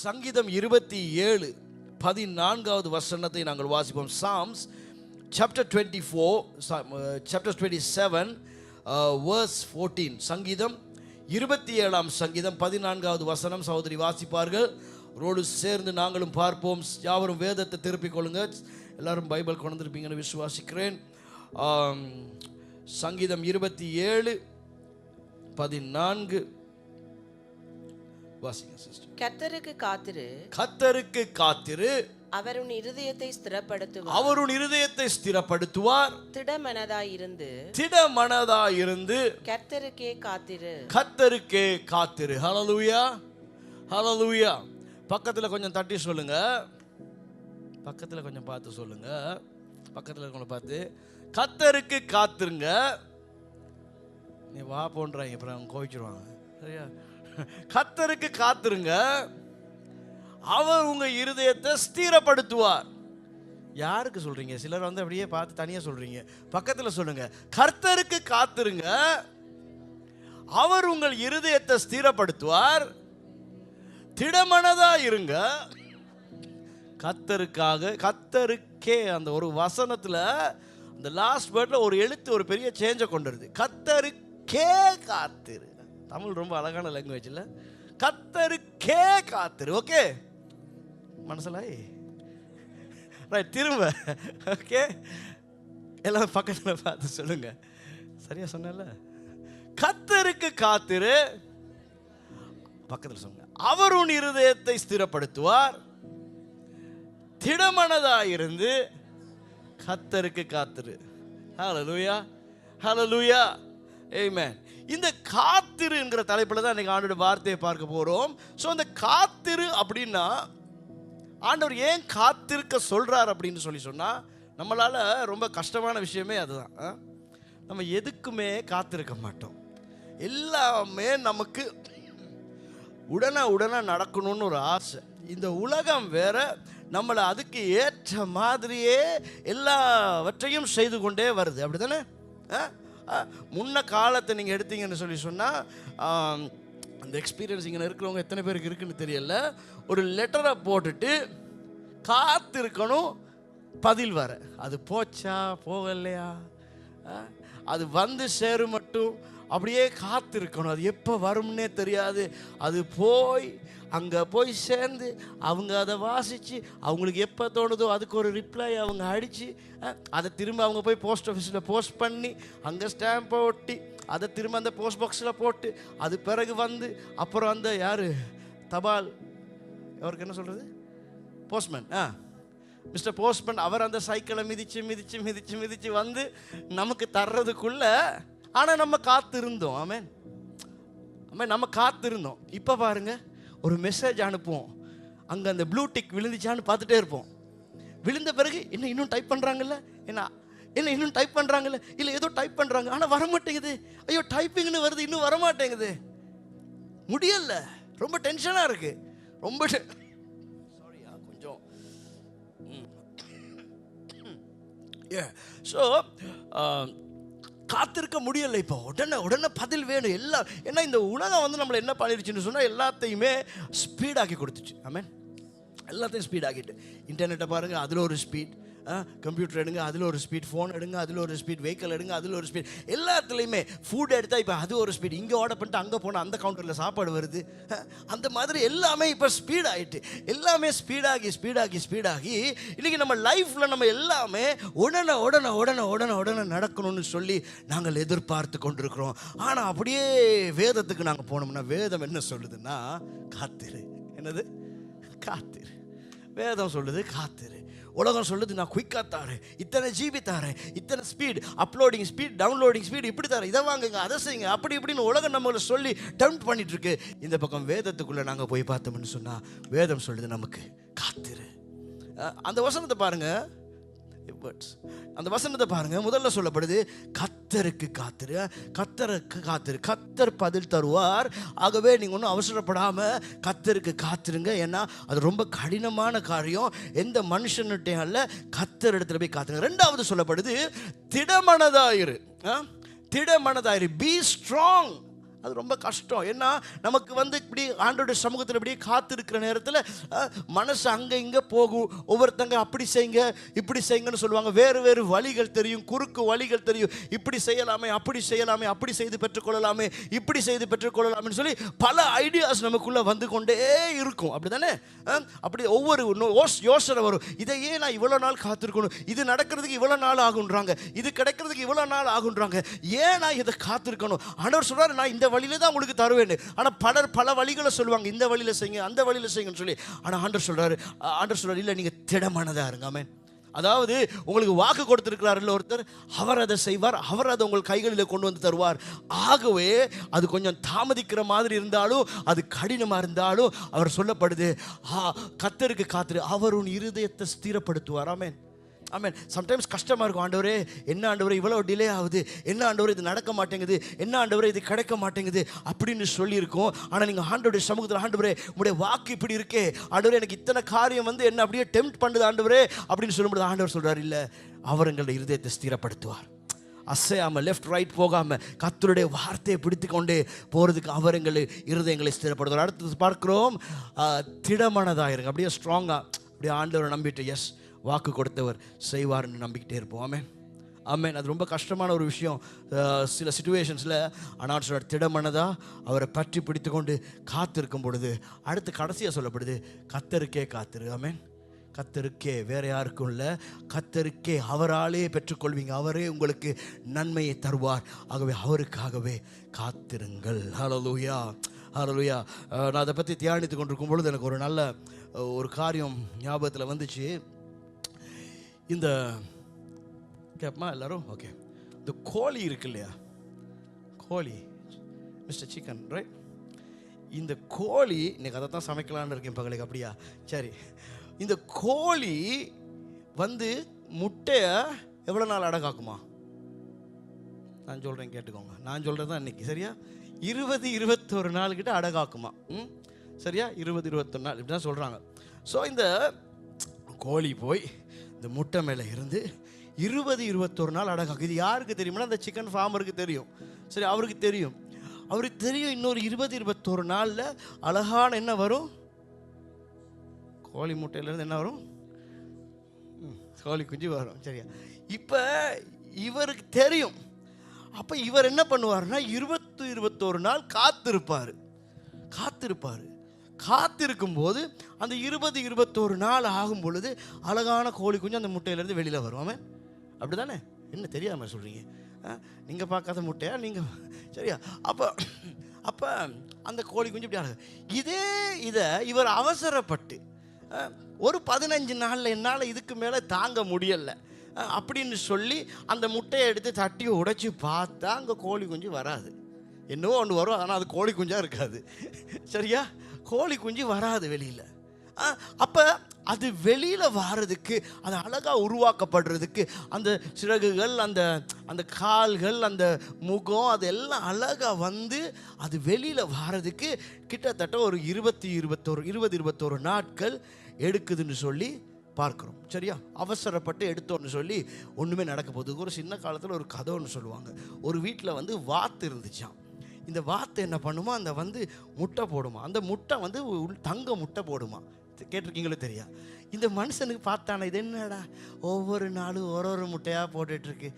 சங்கீதம் 27 14வது வசனத்தை நாங்கள் வாசிப்போம். Psalms chapter 24 chapter 27 verse 14. சங்கீதம் 27ஆம் சங்கீதம் 14வது வசனம் சகோதரி வாசிப்பார்கள். ரோடு சேர்ந்து நாங்களும் பார்ப்போம். யாவரும் வேதத்தை திருப்பிக் கொள்ளுங்க. எல்லாரும் பைபிள் கொண்டு வந்திருப்பீங்கன்னு விசுவாசிக்கிறேன். சங்கீதம் 27 14 வாசிங்க சிஸ்டர். கர்த்தருக்கு காத்திரு, கர்த்தருக்கு காத்திரு, அவர் உன் இருதயத்தை ஸ்திரப்படுத்துவார். அவர் உன் இருதயத்தை ஸ்திரப்படுத்துவார். திடமனதாயிருந்து, திடமனதாயிருந்து கர்த்தருக்கே காத்திரு, கர்த்தருக்கே காத்திரு. ஹல்லேலூயா, ஹல்லேலூயா. பக்கத்துல கொஞ்சம் தட்டி சொல்லுங்க, பக்கத்துல கொஞ்சம் பார்த்து சொல்லுங்க, பக்கத்துல இருக்கவங்கள பார்த்து கர்த்தருக்கு காத்திருங்க. நீ வா போன்றாங்க, அப்புறம் அவங்க கோவிச்சிருவாங்க. சரியா? கர்த்தருக்கு காத்திருங்க, அவர் உங்க இருதயத்தை ஸ்திரப்படுத்துவார். யாருக்கு சொல்றீங்க? சிலர் வந்து அப்படியே பார்த்து தனியா சொல்றீங்க. பக்கத்துல சொல்லுங்க, கர்த்தருக்கு காத்திருங்க, அவர் உங்கள் இருதயத்தை ஸ்திரப்படுத்துவார். திடமனதா இருங்க. கர்த்தருக்காக, கர்த்தருக்கே, அந்த ஒரு வசனத்துல அந்த லாஸ்ட் வேர்ட்ல ஒரு எழுத்து ஒரு பெரிய சேஞ்சை கொண்டு வருது. கர்த்தருக்கே காத்திரு. தமிழ் ரொம்ப அழகான லாங்குவேஜ் இல்ல? கர்த்தருக்கே காத்திரு. ஓகே, மனசிலாய் ரைட். திரும்ப ஓகே, எல்லாம் பக்கத்தில் பார்த்து சொல்லுங்க. சரியா சொன்னல? கர்த்தருக்கு காத்திரு, பக்கத்தில் சொல்லுங்க, அவர் உன் இருதயத்தை ஸ்திரப்படுத்துவார். திடமனதாயிருந்து கர்த்தருக்கு காத்திரு. ஹல்லேலூயா, ஹல்லேலூயா, ஆமென். இந்த காத்திரு என்கிற தலைப்பில் தான் இன்னைக்கு ஆண்டோட வார்த்தையை பார்க்க போறோம். ஸோ அந்த காத்திரு அப்படின்னா ஆண்டவர் ஏன் காத்திருக்க சொல்றார் அப்படின்னு சொன்னா, நம்மளால ரொம்ப கஷ்டமான விஷயமே அதுதான். நம்ம எதுக்குமே காத்திருக்க மாட்டோம். எல்லாமே நமக்கு உடனே நடக்கணும்னு ஒரு ஆசை. இந்த உலகம் வேற நம்மளை அதுக்கு ஏற்ற மாதிரியே எல்லாவற்றையும் செய்து கொண்டே வருது. அப்படி தானே? முன்ன காலத்தை நீங்கள் எடுத்தீங்கன்னு சொன்னால், அந்த எக்ஸ்பீரியன்ஸ் இங்கே இருக்கிறவங்க எத்தனை பேருக்கு இருக்குன்னு தெரியல. ஒரு லெட்டரை போட்டுட்டு காத்திருக்கணும் பதில் வர. அது போச்சா போகலையா, அது வந்து சேரும் மட்டும் அப்படியே காத்திருக்கணும். அது எப்போ வரும்னே தெரியாது. அது போய் அங்கே போய் சேர்ந்து அவங்க அதை வாசித்து அவங்களுக்கு எப்போ தோணுதோ அதுக்கு ஒரு ரிப்ளை அவங்க அடித்து, அதை திரும்ப அவங்க போய் போஸ்ட் ஆஃபீஸில் போஸ்ட் பண்ணி அங்கே ஸ்டாம்பை ஒட்டி அதை திரும்ப அந்த போஸ்ட் பாக்ஸில் போட்டு அது பிறகு வந்து அப்புறம் அந்த யார் தபால், அவருக்கு என்ன சொல்கிறது, போஸ்ட்மேன், மிஸ்டர் போஸ்ட்மேன், அவர் அந்த சைக்கிளை மிதித்து வந்து நமக்கு தர்றதுக்குள்ள, ஆனால் நம்ம காத்திருந்தோம். ஆமென், நம்ம காத்திருந்தோம். இப்போ பாருங்க, ஒரு மெசேஜ் அனுப்புவோம், அங்கே அந்த ப்ளூ டிக் விழுந்துச்சான்னு பார்த்துட்டே இருப்போம். விழுந்த பிறகு என்ன இன்னும் டைப் பண்ணுறாங்கல்ல, என்ன இன்னும் டைப் பண்ணுறாங்கல்ல, இல்லை ஏதோ டைப் பண்ணுறாங்க, ஆனால் வரமாட்டேங்குது. ஐயோ டைப்பிங்னு வருது, இன்னும் வரமாட்டேங்குது. முடியல, ரொம்ப டென்ஷனாக இருக்கு. ரொம்ப சாரியா, கொஞ்சம் ஸோ காத்திருக்க முடியலை. இப்போ உடனே பதில் வேணும் எல்லாம். ஏன்னா இந்த உலகம் வந்து நம்மளை என்ன பண்ணிருச்சுன்னு சொன்னால், எல்லாத்தையுமே ஸ்பீடாக்கி கொடுத்துச்சு. ஆமென், எல்லாத்தையும் ஸ்பீடாக்கிட்டு, இன்டர்நெட்டை பாருங்கள், அதில் ஒரு ஸ்பீட், கம்ப்யூட்டர் எடுங்க அதில் ஒரு ஸ்பீட், ஃபோன் எடுங்க அதில் ஒரு ஸ்பீட், வெஹிக்கிள் எடுங்க அதில் ஒரு ஸ்பீட், எல்லாத்துலேயுமே ஃபுட் எடுத்தால் இப்போ அது ஒரு ஸ்பீட், இங்கே ஆர்டர் பண்ணிட்டு அங்கே போனால் அந்த கவுண்டரில் சாப்பாடு வருது. அந்த மாதிரி எல்லாமே இப்போ ஸ்பீட் ஆகிட்டு, எல்லாமே ஸ்பீடாகி இன்றைக்கி நம்ம லைஃப்பில் நம்ம எல்லாமே உடனே நடக்கணும்னு சொல்லி நாங்கள் எதிர்பார்த்து கொண்டிருக்கிறோம். ஆனால் அப்படியே வேதத்துக்கு நாங்கள் போனோம்னா, வேதம் என்ன சொல்லுதுன்னா, காத்திரு. என்னது? காத்திரு. வேதம் சொல்லுது காத்திரு. உலகம் சொல்லுது நான் குயிக்காக தாரேன், இத்தனை ஜிபி தாரேன், இத்தனை speed, uploading speed, downloading speed, இப்படி தாரேன், இதை வாங்குங்க, அதை செய்யுங்க, அப்படி இப்படின்னு உலகம் நம்மளை சொல்லி டெம்ப்ட் பண்ணிட்டு இருக்கு. இந்த பக்கம் வேதத்துக்குள்ளே நாங்கள் போய் பார்த்தோம்னு சொன்னால், வேதம் சொல்லுது நமக்கு காத்திரு. அந்த வசனத்தை பாருங்க, அந்த வசனத்தை பாருங்க. முதல்ல சொல்லப்படுது கர்த்தருக்கு காத்திரு, கர்த்தருக்கு காத்திரு, கர்த்தர் பதில் தருவார். ஆகவே நீங்கள் ஒன்றும் அவசரப்படாம கர்த்தருக்கு காத்திருங்க. ஏன்னா அது ரொம்ப கடினமான காரியம். எந்த மனுஷன்கிட்டையும் அல்ல, கர்த்தர் இடத்துல போய் காத்திருங்க. ரெண்டாவது சொல்லப்படுது திடமனதாயிரு, திடமனதாயிரு, பி ஸ்ட்ராங். அது ரொம்ப கஷ்டம். ஏன்னா நமக்கு வந்து இப்படி ஆண்டோட சமூகத்தில் இப்படி காத்திருக்கிற நேரத்தில் மனசு அங்கே இங்கே போகும். ஒவ்வொருத்தங்க அப்படி செய்யுங்க இப்படி செய்யுங்கன்னு சொல்லுவாங்க. வேறு வேறு வழிகள் தெரியும், குறுக்கு வழிகள் தெரியும். இப்படி செய்யலாமே, அப்படி செய்யலாமே, அப்படி செய்து பெற்றுக்கொள்ளலாமே, இப்படி செய்து பெற்றுக்கொள்ளலாம்னு சொல்லி பல ஐடியாஸ் நமக்குள்ளே வந்து கொண்டே இருக்கும். அப்படி தானே? அப்படி ஒவ்வொரு யோசனை வரும். இதையே நான் இவ்வளோ நாள் காத்திருக்கணும், இது நடக்கிறதுக்கு இவ்வளோ நாள் ஆகுன்றாங்க, இது கிடைக்கிறதுக்கு இவ்வளோ நாள் ஆகுன்றாங்க, ஏன் நான் இதை காத்திருக்கணும்? ஆண்டவர் சொல்றாரு, நான் இந்த வழியில தான் உங்களுக்கு தருவேன். ஆனால் பல வழிகளை சொல்லுவாங்க, இந்த வழியில் செய்யுங்க அந்த வழியில் செய்யுங்கன்னு சொல்லி. ஆனால் ஆண்டவர் சொல்றாரு இல்லை, நீங்கள் திடமானதா இருங்க. ஆமென். அதாவது உங்களுக்கு வாக்கு கொடுத்திருக்கிறார் ஒருத்தர், அவர் அதை செய்வார், அவர் அதை உங்கள் கைகளில் கொண்டு வந்து தருவார். ஆகவே அது கொஞ்சம் தாமதிக்கிற மாதிரி இருந்தாலும், அது கடினமாக இருந்தாலும், அவர் சொல்லப்படுது, கர்த்தருக்கு காத்திரு, அவர் உன் இருதயத்தை ஸ்திரப்படுத்துவார். ஆமென். ஆமென். சம்டைம்ஸ் கஷ்டமாக இருக்கும். ஆண்டவரே, என்ன ஆண்டவரே இவ்வளோ டிலே ஆகுது, என்ன ஆண்டவரே இது நடக்க மாட்டேங்குது, என்ன ஆண்டவரே இது கிடைக்க மாட்டேங்குது அப்படின்னு சொல்லியிருக்கோம். ஆனால் நீங்கள் ஆண்டவருடைய சமூகத்தில், ஆண்டவரே உங்களுடைய வாக்கு இப்படி இருக்கே, ஆண்டவரே எனக்கு இத்தனை காரியம் வந்து என்ன அப்படியே டெம்ப்ட் பண்ணுது ஆண்டவரே அப்படின்னு சொல்லும்போது ஆண்டவர் சொல்கிறார், இல்லை, அவர் எங்களுடைய இருதயத்தை ஸ்திரப்படுத்துவார். அசையாமல் லெஃப்ட் ரைட் போகாமல் கர்த்தருடைய வார்த்தையை பிடித்து கொண்டே போகிறதுக்கு அவர் எங்கள் இருதயங்களை ஸ்திரப்படுத்துவார். அடுத்தது பார்க்கிறோம், திடமானதாயிருங்க. அப்படியே ஸ்ட்ராங்காக அப்படியே ஆண்டவரை நம்பிட்டு, எஸ், வாக்கு கொடுத்தவர் செய்வார்னு நம்பிக்கிட்டே இருப்போம். ஆமென். ஆமென். அது ரொம்ப கஷ்டமான ஒரு விஷயம் சில சிச்சுவேஷன்ஸில். ஆனால் சொல்ற திடமனதா அவரை பற்றி பிடித்து கொண்டு காத்திருக்கும் பொழுது அடுத்து கடைசியாக சொல்லப்படுது, கர்த்தருக்கே காத்திரு. ஆமென். கர்த்தருக்கே, வேற யாருக்கும் இல்லை, கர்த்தருக்கே, அவராலே பெற்றுக்கொள்வீங்க. அவரே உங்களுக்கு நன்மையை தருவார். ஆகவே அவருக்காகவே காத்திருங்கள். ஹல்லேலூயா, ஹல்லேலூயா. நான் அதை பற்றி தியானித்து கொண்டிருக்கும் பொழுது எனக்கு ஒரு நல்ல ஒரு காரியம் ஞாபகத்தில் வந்துச்சு. இந்த கேட்பமா எல்லாரும்? ஓகே. இந்த கோழி இருக்கு இல்லையா, கோழி, மிஸ்டர் சிக்கன், ரைட்? இந்த கோழி இன்னைக்கு அதை தான் சமைக்கலான்னு இருக்கேன் பகலுக்கு. அப்படியா? சரி. இந்த கோழி வந்து முட்டையை எவ்வளோ நாள் அடகாக்குமா? நான் சொல்கிறேன் கேட்டுக்கோங்க. நான் சொல்கிறது தான் இன்னைக்கு, சரியா? 20-21 நாள் கிட்ட அடகாக்குமா. சரியா? 20-21 நாள் இப்படி தான் சொல்கிறாங்க. ஸோ இந்த கோழி போய் இந்த முட்டை மேலே இருந்து 20-21 நாள் அடகாக்கும். இது யாருக்கு தெரியும்னா அந்த சிக்கன் ஃபார்மருக்கு தெரியும். சரி, அவருக்கு தெரியும். இன்னொரு 20-21 நாளில் அழகான என்ன வரும்? கோழி முட்டையிலேருந்து என்ன வரும்? கோழி குஞ்சு வரும். சரியா? இப்போ இவருக்கு தெரியும். அப்போ இவர் என்ன பண்ணுவார்னா 20-21 நாள் காத்திருக்கும் போது அந்த 20-21 நாள் ஆகும் பொழுது அழகான கோழி குஞ்சு அந்த முட்டையிலேருந்து வெளியில் வருவாமே. அப்படி தானே? என்ன தெரியாமல் சொல்கிறீங்க? நீங்கள் பார்க்காத முட்டையா நீங்கள்? சரியா? அப்போ அந்த கோழி குஞ்சு இப்படி ஆகுது. இதை இவர் அவசரப்பட்டு ஒரு 15 நாளில் என்னால் இதுக்கு மேலே தாங்க முடியலை அப்படின்னு சொல்லி அந்த முட்டையை எடுத்து தட்டி உடைச்சி பார்த்தா அங்கே கோழி குஞ்சு வராது. என்னவோ ஒன்று வரும், ஆனால் அது கோழி குஞ்சாக இருக்காது. சரியா? கோழி குஞ்சு வராது வெளியில். அப்போ அது வெளியில் வர்றதுக்கு, அது அழகாக உருவாக்கப்படுறதுக்கு அந்த சிறகுகள், அந்த கால்கள், அந்த முகம், அதெல்லாம் அழகாக வந்து அது வெளியில் வர்றதுக்கு கிட்டத்தட்ட ஒரு 20-21 நாட்கள் எடுக்குதுன்னு சொல்லி பார்க்குறோம். சரியா? அவசரப்பட்டு எடுத்தோன்னு சொல்லி ஒன்றுமே நடக்க போகுது. ஒரு சின்ன காலத்தில் ஒரு கதை ஒன்று சொல்லுவாங்க. ஒரு வீட்டில் வந்து வாத்து இருந்துச்சான். இந்த வாத்து என்ன பண்ணுமா, அந்த வந்து முட்டை போடுமா. அந்த முட்டை வந்து தங்க முட்டை போடுமா. கேட்டிருக்கீங்களோ தெரியா? இந்த மனுஷனுக்கு பார்த்தானே, இது என்னடா ஒவ்வொரு நாளும் ஒரு முட்டையாக போட்டுட்ருக்கு,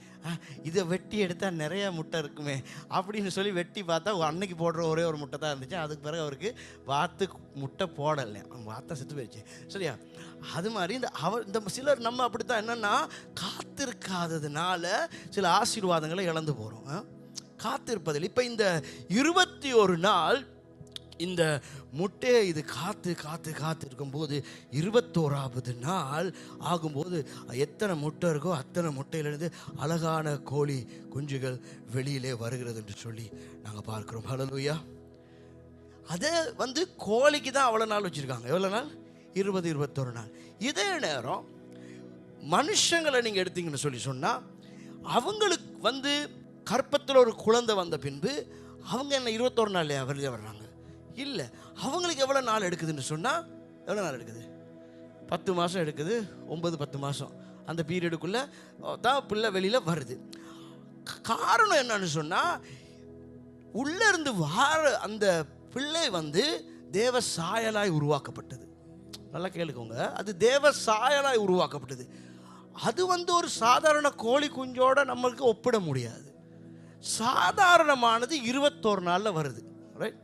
இதை வெட்டி எடுத்தால் நிறையா முட்டை இருக்குமே அப்படின்னு சொல்லி வெட்டி பார்த்தா அன்னைக்கு போடுற ஒரே ஒரு முட்டை தான் இருந்துச்சு. அதுக்கு பிறகு அவருக்கு வாத்து முட்டை போடலை, வாத்தை செத்து போயிடுச்சு. சரியா? அது மாதிரி இந்த சிலர் நம்ம அப்படி தான், என்னென்னா காத்திருக்காததுனால சில ஆசீர்வாதங்களை இழந்து போகிறோம். காத்திருப்பதில் இப்போ இந்த 21 நாள் இந்த முட்டையை இது காத்து இருக்கும்போது 21வது நாள் ஆகும்போது எத்தனை முட்டை இருக்கோ அத்தனை முட்டையிலிருந்து அழகான கோழி குஞ்சுகள் வெளியிலே வருகிறது என்று சொல்லி நாங்கள் பார்க்குறோம். ஹல்லேலூயா. அதை வந்து கோழிக்கு தான் அவ்வளோ நாள் வச்சுருக்காங்க. எவ்வளோ நாள்? 20-21 நாள். இதே நேரம் மனுஷங்களை நீங்கள் எடுத்தீங்கன்னு சொல்லி சொன்னால், அவங்களுக்கு வந்து கற்பத்தில் ஒரு குழந்தை வந்த பின்பு அவங்க என்ன 21 நாள்லையா வெளியே வர்றாங்க? இல்லை. அவங்களுக்கு எவ்வளோ நாள் எடுக்குதுன்னு சொன்னால், எவ்வளோ நாள் எடுக்குது? 10 மாதம் எடுக்குது. 9-10 மாதம் அந்த பீரியடுக்குள்ளே தான் பிள்ளை வெளியில் வருது. காரணம் என்னன்னு சொன்னால், உள்ளிருந்து வார அந்த பிள்ளை தேவ சாயலாய் உருவாக்கப்பட்டது. நல்லா கேளுக்கோங்க, அது தேவ சாயலாய் உருவாக்கப்பட்டது. அது ஒரு சாதாரண கோழி குஞ்சோட நம்மளுக்கு ஒப்பிட முடியாது. சாதாரணமானது 21 நாளில் வருது, ரைட்?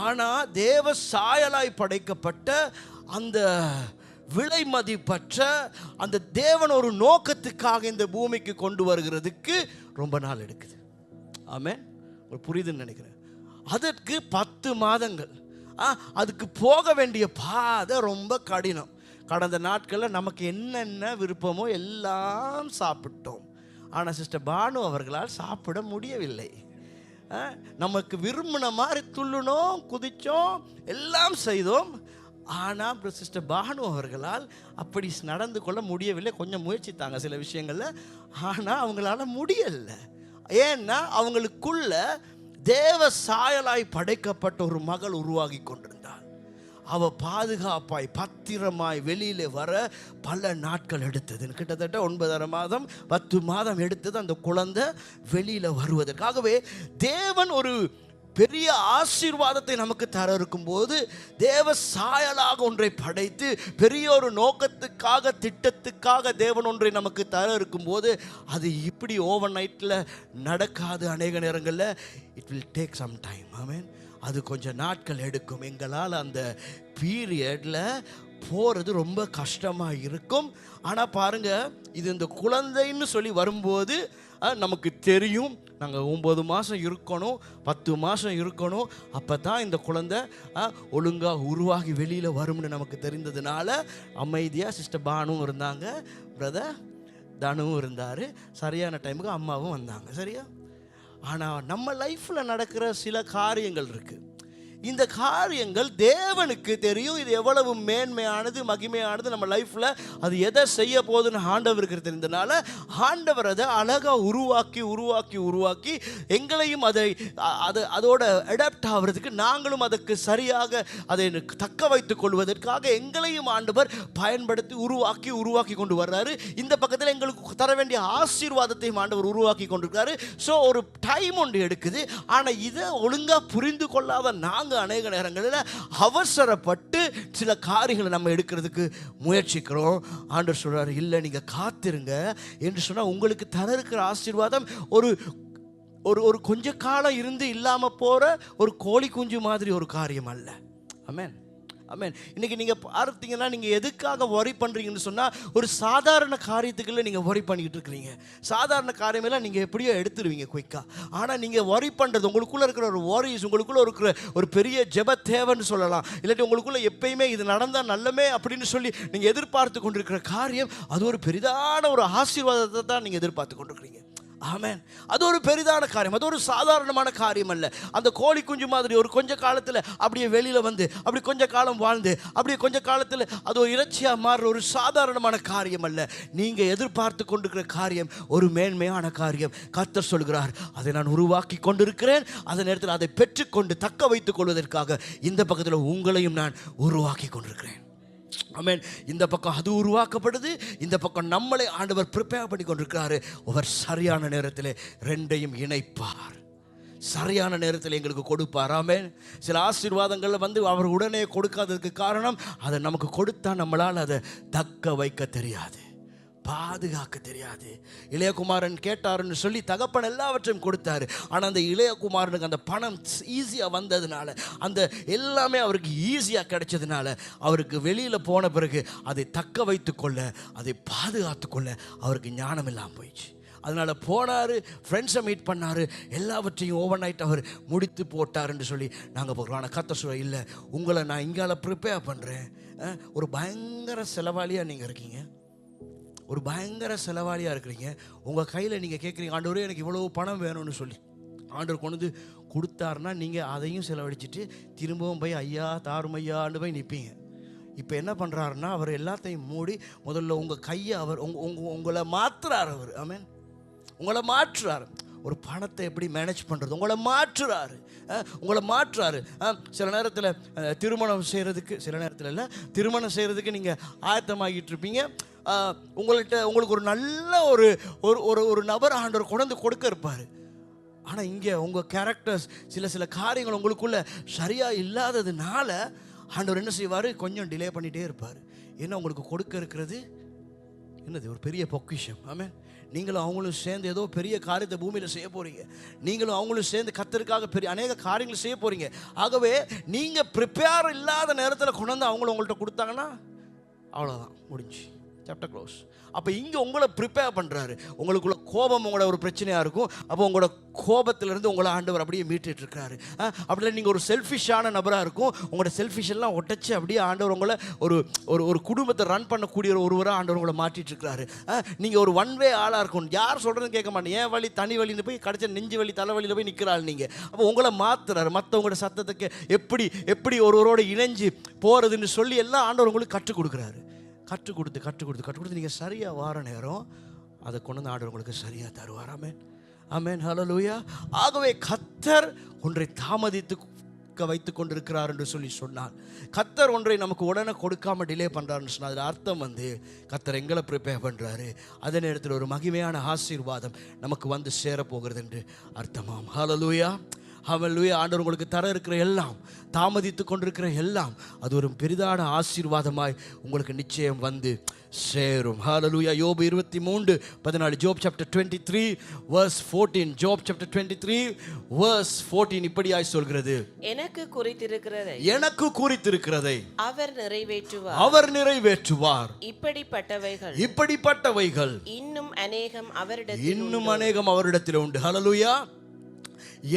ஆனால் தேவ சாயலாய் படைக்கப்பட்ட அந்த விலை மதிப்பற்ற அந்த தேவன் ஒரு நோக்கத்துக்காக இந்த பூமிக்கு கொண்டு வருகிறதுக்கு ரொம்ப நாள் எடுக்குது. ஆமென். புரியுதுன்னு நினைக்கிறேன். அதற்கு 10 மாதங்கள். அதுக்கு போக வேண்டிய பாதை ரொம்ப கடினம். கடந்த நாட்களில் நமக்கு என்னென்ன விருப்பமோ எல்லாம் சாப்பிட்டோம். ஆனால் சிஸ்டர் பானு அவர்களால் சாப்பிட முடியவில்லை. நமக்கு விரும்பின மாதிரி துள்ளுனோம், குதித்தோம், எல்லாம் செய்தோம். ஆனால் சிஸ்டர் பானு அவர்களால் அப்படி நடந்து கொள்ள முடியவில்லை. கொஞ்சம் முயற்சித்தாங்க சில விஷயங்களில், ஆனால் அவங்களால முடியலை. ஏன்னா அவங்களுக்குள்ள தேவ சாயலாய் படைக்கப்பட்ட ஒரு மகள் உருவாகி கொண்டிருந்தாள். அவள் பாதுகாப்பாய் பத்திரமாய் வெளியிலே வர பல நாட்கள் எடுத்தது. கிட்டத்தட்ட 9.5 மாதம் 10 மாதம் எடுத்தது அந்த குழந்தை வெளியில் வருவதற்காகவே. தேவன் ஒரு பெரிய ஆசீர்வாதத்தை நமக்கு தர இருக்கும்போது தேவ சாயலாக ஒன்றை படைத்து பெரிய ஒரு நோக்கத்துக்காக திட்டத்துக்காக தேவன் ஒன்றை நமக்கு தர இருக்கும்போது அது இப்படி ஓவர் நைட்டில் நடக்காது. அநேக நேரங்களில் it will take some time. Amen. அது கொஞ்சம் நாட்கள் எடுக்கும். எங்களால் அந்த பீரியடில் போகிறது ரொம்ப கஷ்டமாக இருக்கும். ஆனால் பாருங்கள், இது இந்த குழந்தைன்னு சொல்லி வரும்போது நமக்கு தெரியும் நாங்கள் 9 மாதம் இருக்கணும், 10 மாதம் இருக்கணும், அப்போ தான் இந்த குழந்தை ஒழுங்காக உருவாகி வெளியில் வரும்னு நமக்கு தெரிந்ததுனால அமைதியாக சிஸ்டர் பானுவும் இருந்தாங்க, பிரதர் தனுவும் இருந்தார். சரியான டைமுக்கு அம்மாவும் வந்தாங்க. சரியா? ஆனால் நம்ம லைஃப்பில் நடக்கிற சில காரியங்கள் இருக்குது. இந்த காரியங்கள் தேவனுக்கு தெரியும். இது எவ்வளவு மேன்மையானது, மகிமையானது நம்ம லைஃப்பில். அது எதை செய்ய போகுதுன்னு ஆண்டவருக்கு தெரிந்ததுனால ஆண்டவர் அதை அழகாக உருவாக்கி உருவாக்கி உருவாக்கி எங்களையும் அதோட அடாப்ட் ஆகிறதுக்கு, நாங்களும் அதுக்கு சரியாக அதை தக்க வைத்துக் கொள்வதற்காக எங்களையும் ஆண்டவர் பயன்படுத்தி உருவாக்கி உருவாக்கி கொண்டு வர்றாரு. இந்த பக்கத்தில் எங்களுக்கு தர வேண்டிய ஆசீர்வாதத்தையும் ஆண்டவர் உருவாக்கி கொண்டிருக்காரு. ஸோ ஒரு டைம் ஒன்று எடுக்குது. ஆனால் இதை ஒழுங்காக புரிந்து கொள்ளாத நாங்கள் அநேக நேரங்களில் அவசரப்பட்டு சில காரியங்களை நம்ம எடுக்கிறதுக்கு முயற்சிக்கிறோம். ஆண்டவர் சொல்றாரு, இல்லை நீங்கள் காத்திருங்க என்று சொன்னால் உங்களுக்கு தர இருக்கிற ஆசீர்வாதம் ஒரு ஒரு கொஞ்ச காலம் இருந்து இல்லாமல் போகிற ஒரு கோழி குஞ்சு மாதிரி ஒரு காரியம் அல்ல. ஆமென். ஆமென். இன்றைக்கி நீங்கள் பார்த்தீங்கன்னா, நீங்கள் எதுக்காக ஒரி பண்ணுறீங்கன்னு சொன்னால், ஒரு சாதாரண காரியத்துக்குள்ளே நீங்கள் ஒரி பண்ணிக்கிட்டு இருக்கிறீங்க. சாதாரண காரியமெல்லாம் நீங்கள் எப்படியோ எடுத்துருவீங்க குயிக்காக. ஆனால் நீங்கள் ஒரி பண்ணுறது, உங்களுக்குள்ளே இருக்கிற ஒரு ஒரிஸ், உங்களுக்குள்ளே இருக்கிற ஒரு பெரிய ஜெப தேவைன்னு சொல்லலாம். இல்லாட்டி உங்களுக்குள்ளே எப்பயுமே இது நடந்தால் நல்லமே அப்படின்னு சொல்லி நீங்கள் எதிர்பார்த்து கொண்டிருக்கிற காரியம், அது ஒரு பெரிதான ஒரு ஆசீர்வாதத்தை தான் நீங்கள் எதிர்பார்த்து கொண்டிருக்கிறீங்க. ஆமென். அது ஒரு பெரிதான காரியம், அது ஒரு சாதாரணமான காரியம் அல்ல. அந்த கோழி குஞ்சு மாதிரி ஒரு கொஞ்ச காலத்தில் அப்படியே வெளியில் வந்து அப்படி கொஞ்ச காலம் வாழ்ந்து அப்படியே கொஞ்ச காலத்தில் அது ஒரு இறைச்சியாக மாறுற ஒரு சாதாரணமான காரியம் அல்ல. நீங்கள் எதிர்பார்த்து கொண்டிருக்கிற காரியம் ஒரு மேன்மையான காரியம். கர்த்தர் சொல்கிறார், அதை நான் உருவாக்கி கொண்டிருக்கிறேன். அதே நேரத்தில் அதை பெற்றுக்கொண்டு தக்க வைத்துக் கொள்வதற்காக இந்த பக்கத்தில் உங்களையும் நான் உருவாக்கி கொண்டிருக்கிறேன். ஆமென். இந்த பக்கம் அது உருவாக்கப்படுது, இந்த பக்கம் நம்மளை ஆண்டவர் ப்ரிப்பேர் பண்ணி கொண்டிருக்கிறாரு. அவர் சரியான நேரத்தில் ரெண்டையும் இணைப்பார், சரியான நேரத்தில் எங்களுக்கு கொடுப்பார். ஆமென். சில ஆசீர்வாதங்களில் அவர் உடனே கொடுக்காததுக்கு காரணம், அதை நமக்கு கொடுத்தா நம்மளால் அதை தக்க வைக்க தெரியாது, பாதுகாக்க தெரியாது. இளையகுமாரன் கேட்டாருன்னு சொல்லி தகப்பன் எல்லாவற்றையும் கொடுத்தாரு. ஆனால் அந்த இளையகுமாரனுக்கு அந்த பணம் ஈஸியாக வந்ததுனால, அந்த எல்லாமே அவருக்கு ஈஸியாக கிடைச்சதுனால, அவருக்கு வெளியில் போன பிறகு அதை தக்க வைத்து கொள்ள, அதை பாதுகாத்து கொள்ள அவருக்கு ஞானம் இல்லாமல் போயிடுச்சு. அதனால் போனார், ஃப்ரெண்ட்ஸை மீட் பண்ணார், எல்லாவற்றையும் ஓவர் நைட் அவர் முடித்து போட்டாருன்னு சொல்லி நாங்கள் போகிறோம். ஆனால் கர்த்தர் சொல்ல, இல்லை, உங்களை நான் இங்கால ப்ரிப்பேர் பண்ணுறேன். ஒரு பயங்கர செலவாளியாக நீங்கள் இருக்கீங்க, ஒரு பயங்கர செலவாளியாக இருக்கிறீங்க. உங்கள் கையில் நீங்கள் கேட்குறீங்க, ஆண்டவரே எனக்கு இவ்வளோ பணம் வேணும்னு சொல்லி. ஆண்டவர் கொண்டு வந்து கொடுத்தாருன்னா நீங்கள் அதையும் செலவழிச்சிட்டு திரும்பவும் போய் ஐயா தாரும் ஐயான்னு போய் நிற்பீங்க. இப்போ என்ன பண்ணுறாருன்னா, அவர் எல்லாத்தையும் மூடி முதல்ல உங்கள் கையை அவர் உங்களை மாற்றுறார். அவர் ஆமென், உங்களை மாற்றுறாரு. ஒரு பணத்தை எப்படி மேனேஜ் பண்ணுறது, உங்களை மாற்றுறாரு, உங்களை மாற்றுறாரு. சில நேரத்தில் திருமணம் செய்கிறதுக்கு, சில நேரத்தில் இல்லை, திருமணம் செய்கிறதுக்கு நீங்கள் ஆயத்தமாகிட்டு இருப்பீங்க. உங்களுக்கு ஒரு நல்ல ஒரு நபர் ஆண்டவர் கொண்டு கொடுக்க இருப்பார். ஆனால் இங்கே உங்கள் கேரக்டர்ஸ் சில காரியங்கள் உங்களுக்குள்ள சரியாக இல்லாததுனால ஆண்டவர் என்ன செய்வார், கொஞ்சம் டிலே பண்ணிகிட்டே இருப்பார். ஏன்னா உங்களுக்கு கொடுக்க இருக்கிறது என்னது, ஒரு பெரிய பொக்கிஷம். ஆமென். நீங்களும் அவங்களும் சேர்ந்து ஏதோ பெரிய காரியத்தை பூமியில் செய்ய போகிறீங்க. நீங்களும் அவங்களும் சேர்ந்து கர்த்தருக்காக பெரிய அநேக காரியங்கள் செய்ய போகிறீங்க. ஆகவே நீங்கள் ப்ரிப்பேர் இல்லாத நேரத்தில் கொண்டு வந்து அவங்கள உங்கள்கிட்ட கொடுத்தாங்கன்னா அவ்வளோதான், முடிஞ்சு, சாப்டர் க்ளோஸ். அப்போ இங்கே உங்களை ப்ரிப்பேர் பண்ணுறாரு. உங்களுக்குள்ள கோபம் உங்களோட ஒரு பிரச்சனையாக இருக்கும். அப்போ உங்களோட கோபத்திலிருந்து உங்களை ஆண்டவர் அப்படியே மீட்டுட்டு இருக்காரு. அப்படியே நீங்கள் ஒரு செல்ஃபிஷான நபராக இருக்கும். உங்களோட செல்ஃபிஷெல்லாம் ஒட்டச்சு அப்படியே ஆண்டவர் உங்களை ஒரு ஒரு குடும்பத்தை ரன் பண்ணக்கூடிய ஒருவராக ஆண்டவர் உங்களை மாற்றிட்டு இருக்கிறாரு. நீங்கள் ஒரு ஒன் வே ஆளாக இருக்கும். யார் சொல்கிறதுன்னு கேட்க மாட்டேன். ஏன் வழி தனி வழின்னு போய் கடைச்ச நெஞ்சு வலி தலைவலியில் போய் நிற்கிறாள் நீங்கள். அப்போ உங்களை மாற்றுறாரு. மற்றவங்களோட சத்தத்துக்கு எப்படி ஒருவரோடு இணைஞ்சு போகிறதுன்னு சொல்லி எல்லாம் ஆண்டவர் உங்களுக்கு கற்றுக் கொடுக்குறாரு. கற்றுக் கொடுத்து நீங்கள் சரியாக வார நேரம் அதை கொண்டு வந்து ஆண்டவர் உங்களுக்கு சரியாக தருவார். ஆமென், ஆமென், ஹல்லேலூயா. ஆகவே கர்த்தர் ஒன்றை தாமதித்து வைத்து கொண்டிருக்கிறார் என்று சொன்னால், கர்த்தர் ஒன்றை நமக்கு உடனே கொடுக்காம டிலே பண்ணுறாருன்னு சொன்னால் அதில் அர்த்தம் கர்த்தர் எங்களை ப்ரிப்பேர் பண்ணுறாரு. அதே நேரத்தில் ஒரு மகிமையான ஆசீர்வாதம் நமக்கு வந்து சேரப்போகிறது என்று அர்த்தமாம். ஹல்லேலூயா, ஹல்லேலூயா. ஆண்டவர் உங்களுக்கு தர இருக்கிற எல்லாம், தாமதித்து கொண்டிருக்கிற எல்லாம், அது ஒரு பெரிதான ஆசீர்வாதமாய் உங்களுக்கு நிச்சயம் வந்து சேரும். ஹல்லேலூயா. யோபு 23:14, ஜோப் சாப்டர் 23 verse 14, ஜோப் சாப்டர் 23 verse 14 இப்படியாய் சொல்கிறது, எனக்கு குறித்திருக்கிறதை அவர் நிறைவேற்றுவார். இப்படிப்பட்டவைகள் இன்னும் அநேகம் அவரிடத்தில் உண்டு. ஹல்லேலூயா.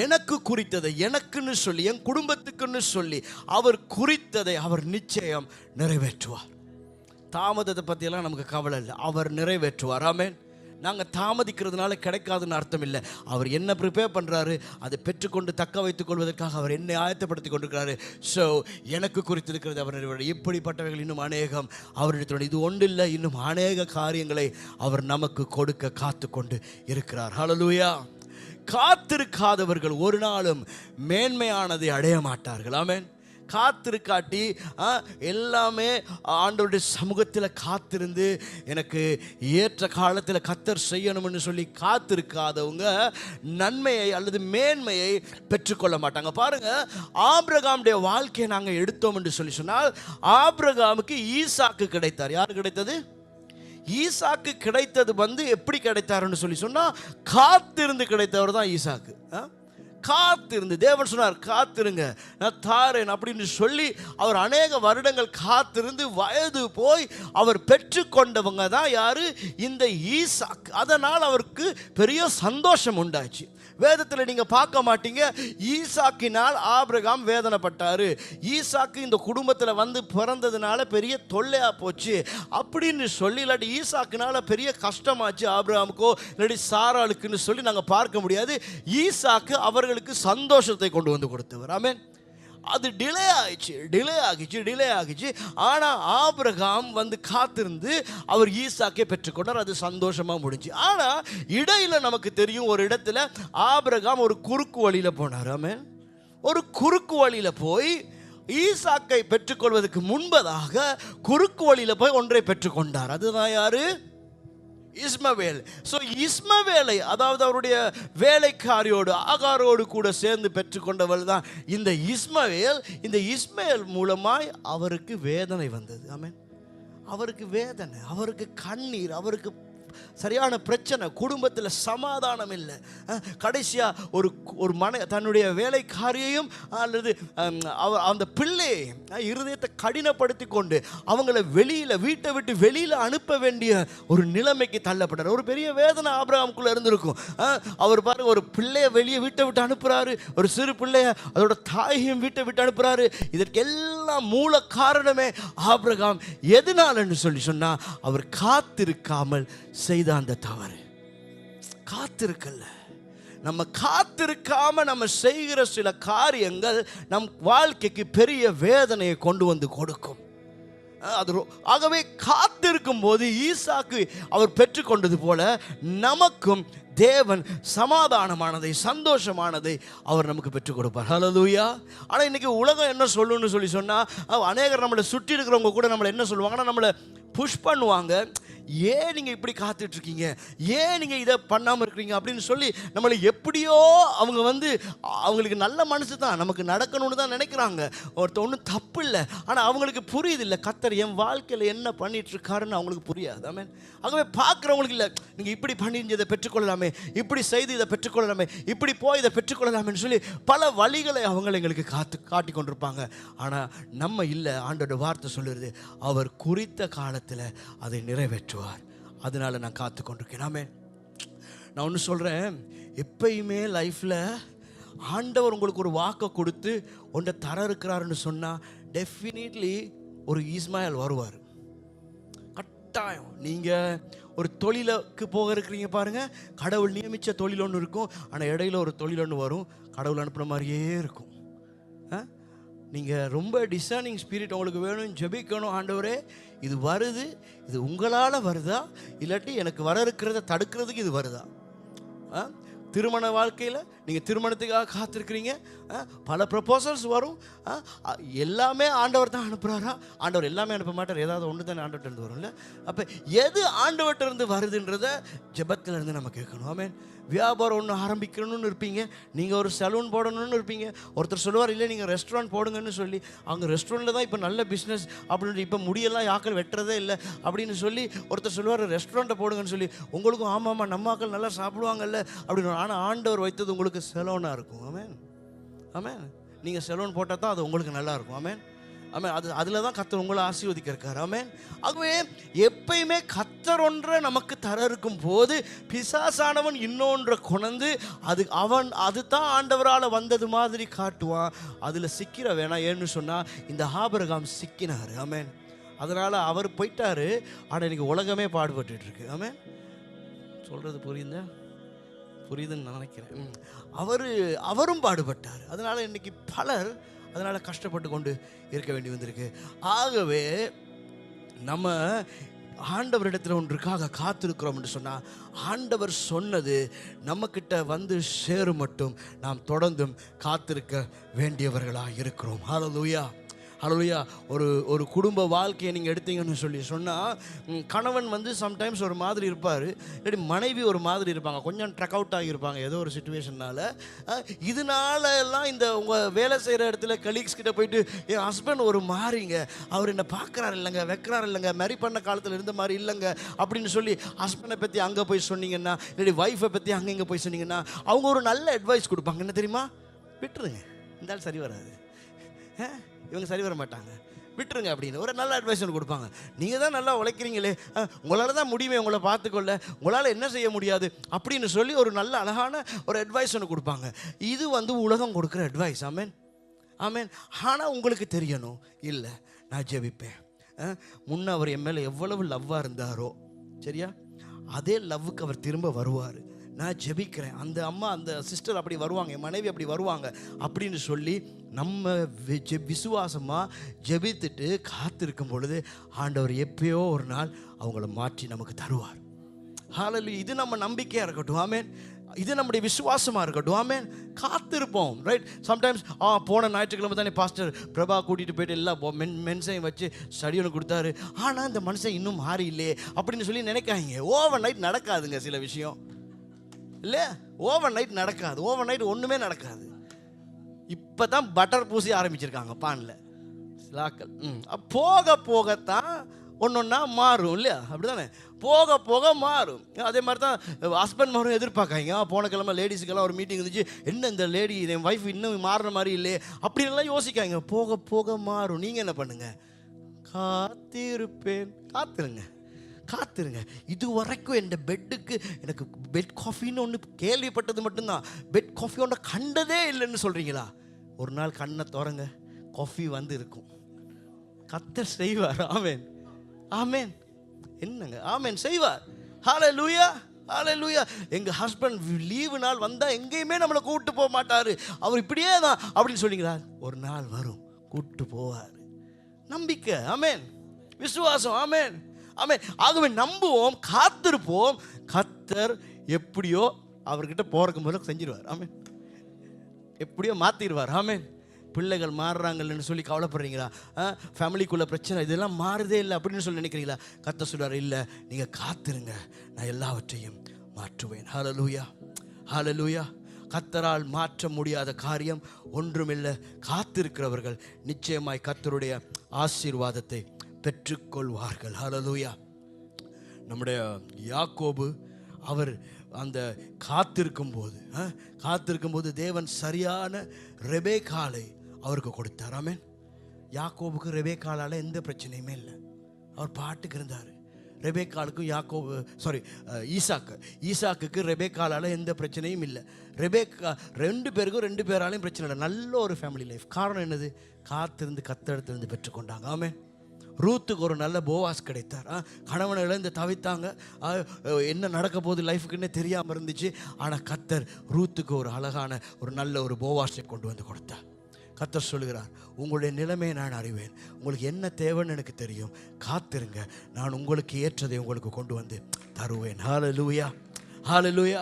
எனக்கு குறித்ததை, எனக்குன்னு சொல்லி, என் குடும்பத்துக்குன்னு சொல்லி அவர் குறித்ததை அவர் நிச்சயம் நிறைவேற்றுவார். தாமதத்தை பற்றியெல்லாம் நமக்கு கவலை இல்லை, அவர் நிறைவேற்றுவார். ஆமென். நாங்கள் தாமதிக்கிறதுனால கிடைக்காதுன்னு அர்த்தம் இல்லை. அவர் என்ன ப்ரிப்பேர் பண்ணுறாரு, அதை பெற்றுக்கொண்டு தக்க வைத்துக் கொள்வதற்காக அவர் என்னை ஆயத்தப்படுத்தி கொண்டிருக்கிறாரு. ஸோ எனக்கு குறித்திருக்கிறது அவர் நிறைவேற்ற. இப்படிப்பட்டவைகள் இன்னும் அநேகம் அவரிடத்தில். இது ஒன்று இல்லை, இன்னும் அநேக காரியங்களை அவர் நமக்கு கொடுக்க காத்து கொண்டு இருக்கிறார். ஹல்லேலூயா. காத்திருக்காதவர்கள் ஒரு நாளும் மேன்மையானதை அடைய மாட்டார்கள். ஆமென். காத்திருக்காட்டி எல்லாமே ஆண்டவருடைய சமூகத்தில் காத்திருந்து எனக்கு ஏற்ற காலத்தில் கர்த்தர் செய்யணும்னு சொல்லி காத்திருக்காதவங்க நன்மையை அல்லது மேன்மையை பெற்றுக்கொள்ள மாட்டாங்க. பாருங்க, ஆபிரகாமுடைய வாழ்க்கையை நாங்கள் எடுத்தோம் என்று சொல்லி சொன்னால், ஆபிரகாமுக்கு ஈசாக்கு கிடைத்தார். யார் கிடைத்தது? ஈசாக்கு கிடைத்தது எப்படி கிடைத்தாருன்னு சொல்லி சொன்னா, காத்திருந்து கிடைத்தவர் தான் ஈசாக்கு. காத்திருந்து தேவன் சொன்னார், காத்திருங்க நான் தாரேன் அப்படின்னு சொல்லி அவர் அநேக வருடங்கள் காத்திருந்து வயது போய் அவர் பெற்றுக்கொண்டவங்க தான் யாரு? இந்த ஈசாக்கு. அதனால் அவருக்கு பெரிய சந்தோஷம் உண்டாச்சு. வேதத்தில் நீங்க பார்க்க மாட்டீங்க, ஈசாக்கினால் ஆபிரகாம் வேதனைப்பட்டாரு, ஈசாக்கு இந்த குடும்பத்தில் வந்து பிறந்ததுனால பெரிய தொல்லையா போச்சு அப்படின்னு சொல்லி, இல்லாட்டி ஈசாக்குனால பெரிய கஷ்டமாச்சு ஆபிரகாமுக்கோ இல்லாட்டி சாராளுக்குன்னு சொல்லி நாங்கள் பார்க்க முடியாது. ஈசாக்கு அவர்களுக்கு சந்தோஷத்தை கொண்டு வந்து கொடுத்தவர். ஆமென். அது டிலே ஆகிச்சு. ஆனால் ஆபிரகாம் வந்து காத்திருந்து அவர் ஈசாக்கை பெற்றுக்கொண்டார். அது சந்தோஷமாக முடிஞ்சு. ஆனால் இடையில நமக்கு தெரியும், ஒரு இடத்துல ஆபிரகாம் ஒரு குறுக்கு வழியில் போனார். ஆமென். ஒரு குறுக்கு வழியில் போய் ஈசாக்கை பெற்றுக்கொள்வதற்கு முன்பதாக குறுக்கு வழியில் போய் ஒன்றை பெற்றுக்கொண்டார். அதுதான் யாரு? இஸ்மவேல். ஸோ இஸ்மவேலை, அதாவது அவருடைய வேலைக்காரியோடு ஆகாரோடு கூட சேர்ந்து பெற்றுக்கொண்டவள் தான் இந்த இஸ்மவேல். இந்த இஸ்மவேல் மூலமாய் அவருக்கு வேதனை வந்தது. ஆமென். அவருக்கு வேதனை, அவருக்கு கண்ணீர், அவருக்கு சரியான பிரச்சனை, குடும்பத்தில் சமாதானம் இல்லை. கடைசியாக ஒரு தன்னுடைய வேலைக்காரியையும் அல்லது அந்த பிள்ளையை இருதயத்தை கடினப்படுத்தி கொண்டு அவங்கள வீட்டை விட்டு வெளியில் அனுப்ப வேண்டிய ஒரு நிலைமைக்கு தள்ளப்பட்டார். ஒரு பெரிய வேதனை ஆபிரகாமுக்குள்ள இருந்திருக்கும். அவர் பாருங்க, ஒரு பிள்ளைய வெளியே வீட்டை விட்டு அனுப்புறாரு, ஒரு சிறு பிள்ளைய அதோட தாயையும் வீட்டை விட்டு அனுப்புறாரு. இதற்கு எல்லாம் மூல காரணமே ஆபிரகாம். எதனாலன்னு சொல்லி சொன்னா, அவர் காத்திருக்காமல் செய்த அந்த தவறு. காத்திருக்கல. நம்ம காத்திருக்காம நம்ம செய்கிற சில காரியங்கள் நம் வாழ்க்கைக்கு பெரிய வேதனையை கொண்டு வந்து கொடுக்கும். ஆகவே காத்திருக்கும் போது ஈசாக்கு அவர் பெற்றுக்கொண்டது போல நமக்கும் தேவன் சமாதானமானதை, சந்தோஷமானதை அவர் நமக்கு பெற்றுக் கொடுப்பார். ஹல்லேலூயா. ஆனால் இன்னைக்கு உலகம் என்ன சொல்லணும்னு சொல்லி சொன்னால், அநேகர் நம்மளை சுற்றி இருக்கிறவங்க கூட நம்மளை என்ன சொல்லுவாங்கன்னா, நம்மளை புஷ் பண்ணுவாங்க. ஏன் நீங்கள் இப்படி காத்துட்டு இருக்கீங்க, ஏன் நீங்கள் இதை பண்ணாமல் இருக்கிறீங்க அப்படின்னு சொல்லி நம்மளை எப்படியோ அவங்க வந்து அவங்களுக்கு நல்ல மனசு தான், நமக்கு நடக்கணும்னு தான் நினைக்கிறாங்க. ஒன்றும் தப்பு இல்லை. ஆனால் அவங்களுக்கு புரியுது இல்லை கர்த்தர் என் வாழ்க்கையில் என்ன பண்ணிட்டு இருக்காருன்னு அவங்களுக்கு புரியாது. ஆமென். ஆகவே பார்க்குறவங்களுக்கு இல்லை, நீங்கள் இப்படி பண்ணி இதை பெற்றுக்கொள்ளலாமே, இப்படி செய்து இதை பெற்றுக்கொள்ளலாமே, இப்படி போய் இதை பெற்றுக்கொள்ளலாமேன்னு சொல்லி பல வழிகளை அவங்க எங்களுக்கு காட்டி கொண்டிருப்பாங்க. ஆனால் நம்ம இல்லை, ஆண்டோட வார்த்தை சொல்லுறது அவர் குறித்த காலத்தில் அதை நிறைவேற்றுவார். அதனால நான் காத்து கொண்டிருக்கேன். ஆமென். நான் ஒன்று சொல்கிறேன், எப்பயுமே லைஃப்பில் ஆண்டவர் உங்களுக்கு ஒரு வாக்கை கொடுத்து ஒன்றை தர இருக்கிறாருன்னு சொன்னால் டெஃபினெட்லி ஒரு இஸ்மாயில் வருவார், கட்டாயம். நீங்கள் ஒரு தொழிலுக்கு போக இருக்கிறீங்க பாருங்கள், கடவுள் நியமித்த தொழில் ஒன்று இருக்கும், ஆனால் இடையில ஒரு தொழில் ஒன்று வரும், கடவுள் அனுப்புன மாதிரியே இருக்கும். நீங்கள் ரொம்ப டிசைனிங் ஸ்பிரிட் உங்களுக்கு வேணும், ஜெபிக்கணும். ஆண்டவரே இது வருது, இது உங்களால் வருதா, இல்லாட்டி எனக்கு வர இருக்கிறத தடுக்கிறதுக்கு இது வருதா? திருமண வாழ்க்கையில் நீங்கள் திருமணத்துக்காக காத்திருக்கிறீங்க, பல ப்ரப்போசல்ஸ் வரும், எல்லாமே ஆண்டவர் தான் அனுப்புகிறாரா? ஆண்டவர் எல்லாமே அனுப்ப மாட்டார், ஏதாவது ஒன்று தானே ஆண்டவர்கிட்ட வரும்ல. அப்போ எது ஆண்டவர்கிட்ட இருந்து வருதுன்றத ஜெபத்தில் இருந்து நம்ம கேட்கணும். ஆமென். வியாபாரம் ஒன்று ஆரம்பிக்கணும்னு இருப்பீங்க, நீங்கள் ஒரு சலூன் போடணும்னு இருப்பீங்க, ஒருத்தர் சொல்லுவார் இல்லை நீங்கள் ரெஸ்டாரண்ட் போடுங்கன்னு சொல்லி, அவங்க ரெஸ்டாரண்ட்டில் தான் இப்போ நல்ல பிஸ்னஸ் அப்படின்னு, இப்போ முடியெல்லாம் யாக்கள் வெட்டுறதே இல்லை அப்படின்னு சொல்லி ஒருத்தர் சொல்லுவார் ரெஸ்டாரண்ட்டை போடுங்கன்னு சொல்லி, உங்களுக்கும் ஆமாம்மா நம்ம ஆக்கள் நல்லா சாப்பிடுவாங்கல்ல அப்படின்னு. ஆனால் ஆண்டவர் வைத்தது உங்களுக்கு செலோனாக இருக்கும். ஆமென். ஆமென். நீங்கள் செலோன் போட்டால் தான் அது உங்களுக்கு நல்லா இருக்கும். ஆமென். ஆமென். அதில் தான் கர்த்தர் உங்களை ஆசீர்வதிக்க இருக்கார். ஆமென். ஆகவே எப்பயுமே கர்த்தர் ஒன்றை நமக்கு தர இருக்கும் போது பிசாசானவன் இன்னொன்றை கொண்டு அது தான் ஆண்டவரால் வந்தது மாதிரி காட்டுவான். அதில் சிக்கிற வேணாம். ஏன்னு சொன்னால் இந்த ஆபிரகாம் சிக்கினார். ஆமென். அதனால் அவர் போயிட்டார். ஆனால் இன்னைக்கு உலகமே பாடுபட்டு இருக்கு. ஆமென். சொல்கிறது புரியுதுன்னு நினைக்கிறேன். அவரும் பாடுபட்டார். அதனால் இன்னைக்கு பலர் அதனால் கஷ்டப்பட்டு கொண்டு இருக்க வேண்டி வந்திருக்கு. ஆகவே நம்ம ஆண்டவரிடத்தில் ஒன்றுக்காக காத்திருக்கிறோம் என்று சொன்னால் ஆண்டவர் சொன்னது நம்மக்கிட்ட வந்து சேரும் மட்டும் நாம் தொடர்ந்தும் காத்திருக்க வேண்டியவர்களாக இருக்கிறோம். ஹல்லேலூயா, ஹல்லேலூயா. ஒரு குடும்ப வாழ்க்கையை நீங்கள் எடுத்தீங்கன்னு சொன்னால் கணவன் வந்து சம்டைம்ஸ் ஒரு மாதிரி இருப்பார், இல்லாட்டி மனைவி ஒரு மாதிரி இருப்பாங்க, கொஞ்சம் ட்ரக் அவுட் ஆகியிருப்பாங்க ஏதோ ஒரு சுச்சுவேஷனால். இதனால எல்லாம் இந்த உங்கள் வேலை செய்கிற இடத்துல கலீக்ஸ் கிட்ட போயிட்டு என் ஹஸ்பண்ட் ஒரு மாறிங்க, அவர் என்னை பார்க்குறாரு இல்லைங்க, வைக்கிறாரு இல்லைங்க, மேரி பண்ண காலத்தில் இருந்த மாதிரி இல்லைங்க அப்படின்னு சொல்லி ஹஸ்பண்டை பற்றி அங்கே போய் சொன்னீங்கன்னா, இல்லாட்டி ஒய்ஃபை பற்றி அங்கே இங்கே போய் சொன்னீங்கன்னா அவங்க ஒரு நல்ல அட்வைஸ் கொடுப்பாங்க. என்ன தெரியுமா? விட்டுருங்க, இருந்தாலும் சரி வராது, இவங்க சரி வர மாட்டாங்க, விட்டுருங்க அப்படின்னு ஒரு நல்ல அட்வைஸ் ஒன்று கொடுப்பாங்க. நீங்கள் தான் நல்லா உழைக்கிறீங்களே, உங்களால் தான் முடியுமே உங்களை பார்த்துக்கொள்ள, உங்களால் என்ன செய்ய முடியாது அப்படின்னு சொல்லி ஒரு நல்ல அழகான ஒரு அட்வைஸ் ஒன்று கொடுப்பாங்க. இது வந்து உலகம் கொடுக்குற அட்வைஸ். ஆமென். ஆமென். ஆனால் உங்களுக்கு தெரியணும், இல்லை நான் ஜெபிப்பேன், முன்ன அவர் என் மேலே எவ்வளவு லவ்வாக இருந்தாரோ சரியா, அதே லவ்வுக்கு அவர் திரும்ப வருவார், நான் ஜெபிக்கிறேன், அந்த அம்மா அந்த சிஸ்டர் அப்படி வருவாங்க, என் மனைவி அப்படி வருவாங்க அப்படின்னு சொல்லி நம்ம விசுவாசமாக ஜெபித்துட்டு காத்திருக்கும் பொழுது ஆண்டவர் எப்பயோ ஒரு நாள் அவங்கள மாற்றி நமக்கு தருவார். ஹல்லேலூயா. இது நம்ம நம்பிக்கையாக இருக்கட்டும். ஆமென். இது நம்முடைய விசுவாசமாக இருக்கட்டும். ஆமென். காத்திருப்போம். ரைட். சம்டைம்ஸ் போன ஞாயிற்றுக்கிழமை தானே பாஸ்டர் பிரபா கூட்டிகிட்டு போயிட்டு எல்லா மென்சையும் வச்சு ஸ்டடி ஒன்று கொடுத்தாரு, ஆனால் இந்த மனுஷன் இன்னும் மாறி இல்லையே அப்படின்னு சொல்லி நினைக்காங்க. ஓவர் நைட் நடக்காதுங்க சில விஷயம், இல்லை ஓவர் நைட் நடக்காது. ஓவர் நைட் ஒன்றுமே நடக்காது. இப்போ தான் பட்டர் பூசி ஆரம்பிச்சிருக்காங்க பானில் சிலாக்கள். போக போகத்தான் ஒன்று ஒன்றா மாறும் இல்லையா, அப்படி தானே, போக போக மாறும். அதே மாதிரி தான் ஹஸ்பண்ட் மாரும் எதிர்பார்க்காங்க. போன கிழமை லேடிஸுக்கெல்லாம் ஒரு மீட்டிங் இருந்துச்சு, என்ன இந்த லேடி என் ஒய்ஃப் இன்னும் மாறுற மாதிரி இல்லையே அப்படின்லாம் யோசிக்காங்க. போக போக மாறும். நீங்கள் என்ன பண்ணுங்க? காத்திருப்பேன். காத்துருங்க. இது வரைக்கும் என் பெட்டுக்கு எனக்கு பெட் காஃபின்னு ஒன்று கேள்விப்பட்டது மட்டும்தான், பெட் காஃபி ஒன்று கண்டதே இல்லைன்னு சொல்கிறீங்களா? ஒரு நாள் கண்ணை திறங்க, காஃபி வந்து இருக்கும். கர்த்தர் செய்வார். ஆமென். ஆமென். என்னங்க ஆமென், செய்வார். ஹல்லேலூயா, ஹல்லேலூயா. எங்கள் ஹஸ்பண்ட் லீவு நாள் வந்தால் எங்கேயுமே நம்மளை கூப்பிட்டு போக மாட்டார், அவர் இப்படியே தான் அப்படின்னு சொன்னீங்களா? ஒரு நாள் வரும், கூப்பிட்டு போவார். நம்பிக்கை. ஆமென். விசுவாசம். ஆமென். ஆமென். ஆகவே நம்புவோம், காத்திருப்போம். கர்த்தர் எப்படியோ அவர்கிட்ட போறதுக்கு முதல்ல செஞ்சிருவார். ஆமென். எப்படியோ மாற்றிடுவார். ஆமென். பிள்ளைகள் மாறுறாங்கன்னு சொல்லி கவலைப்படுறீங்களா? ஃபேமிலிக்குள்ளே பிரச்சனை இதெல்லாம் மாறுதே இல்லை அப்படின்னு சொல்லி நினைக்கிறீங்களா? கர்த்தர் சொல்றார், இல்லை, நீங்கள் காத்திருங்க, நான் எல்லாவற்றையும் மாற்றுவேன். ஹல்லேலூயா, ஹல்லேலூயா. கர்த்தரால் மாற்ற முடியாத காரியம் ஒன்றுமில்லை. காத்திருக்கிறவர்கள் நிச்சயமாய் கர்த்தருடைய ஆசீர்வாதத்தை பெற்றுக்கொள்வார்கள். ஹல்லேலூயா. நம்முடைய யாக்கோபு அவர் அந்த காத்திருக்கும் போது தேவன் சரியான ரெபேக்காளை அவருக்கு கொடுத்தார். ஆமென். யாக்கோபுக்கு ரெபேக்காளால் எந்த பிரச்சனையுமே இல்லை. அவர் பாட்டுக்கு இருந்தார். ரெபேக்காளுக்கும் ஈசாக்குக்கு ரெபேக்காளால் எந்த பிரச்சனையும் இல்லை. ரெண்டு பேருக்கும் ரெண்டு பேராலையும் பிரச்சனை இல்லை. நல்ல ஒரு ஃபேமிலி லைஃப். காரணம் என்னது? காத்திருந்து கத்தெடுத்திருந்து பெற்றுக்கொண்டாங்க. ஆமென். ரூத்துக்கு ஒரு நல்ல போவாஸ் கிடைத்தார். கணவனை இழந்து தவித்தாங்க. என்ன நடக்க போகுது லைஃபுக்குன்னே தெரியாமல் இருந்துச்சு. ஆனால் கர்த்தர் ரூத்துக்கு ஒரு அழகான ஒரு நல்ல ஒரு போவாஸை கொண்டு வந்து கொடுத்தார். கர்த்தர் சொல்லுகிறார், உங்களுடைய நிலைமையை நான் அறிவேன், உங்களுக்கு என்ன தேவைன்னு எனக்கு தெரியும், காத்திருங்க, நான் உங்களுக்கு ஏற்றதை உங்களுக்கு கொண்டு வந்து தருவேன். ஹல்லேலூயா, ஹல்லேலூயா.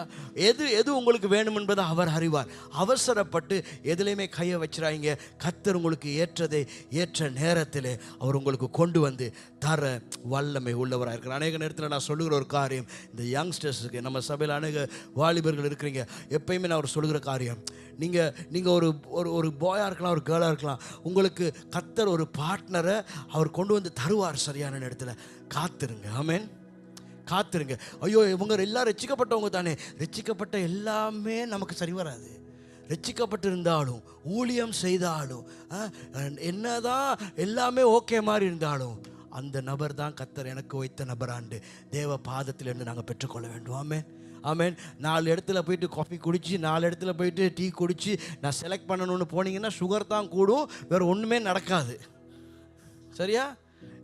எது உங்களுக்கு வேணும் என்பதை அவர் அறிவார். அவசரப்பட்டு எதுலையுமே கையை வச்சிடாதீங்க. கர்த்தர் உங்களுக்கு ஏற்றதை ஏற்ற நேரத்தில் அவர் உங்களுக்கு கொண்டு வந்து தர வல்லமை உள்ளவராக இருக்கிறார். அநேக நேரத்தில் நான் சொல்லுகிற ஒரு காரியம், இந்த யங்ஸ்டர்ஸுக்கு, நம்ம சபையில் அநேக வாலிபர்கள் இருக்கிறீங்க, எப்பயுமே நான் அவர் சொல்லுகிற காரியம், நீங்கள் ஒரு பாயாக இருக்கலாம், ஒரு கேர்ளாக இருக்கலாம், உங்களுக்கு கர்த்தர் ஒரு பார்ட்னரை அவர் கொண்டு வந்து தருவார் சரியான நேரத்தில். காத்திருங்க. ஆமென். காத்திருங்க. ஐயோ, இவங்க எல்லாம் ரட்சிக்கப்பட்டவங்க தானே. ரட்சிக்கப்பட்ட எல்லாமே நமக்கு சரி வராது. ரட்சிக்கப்பட்டு இருந்தாலும் ஊழியம் செய்தாலும் என்னதான் எல்லாமே ஓகே மாதிரி இருந்தாலும் அந்த நபர் தான் கர்த்தர் எனக்கு வைத்த நபராண்டு தேவ பாதத்திலிருந்து நாங்கள் பெற்றுக்கொள்ள வேண்டும். ஆமென், ஆமென். 4 இடத்துல போயிட்டு காஃபி குடிச்சு, 4 இடத்துல போயிட்டு டீ குடிச்சு நான் செலக்ட் பண்ணணும்னு போனீங்கன்னா சுகர் தான் கூடும், வேறு ஒன்றுமே நடக்காது. சரியா?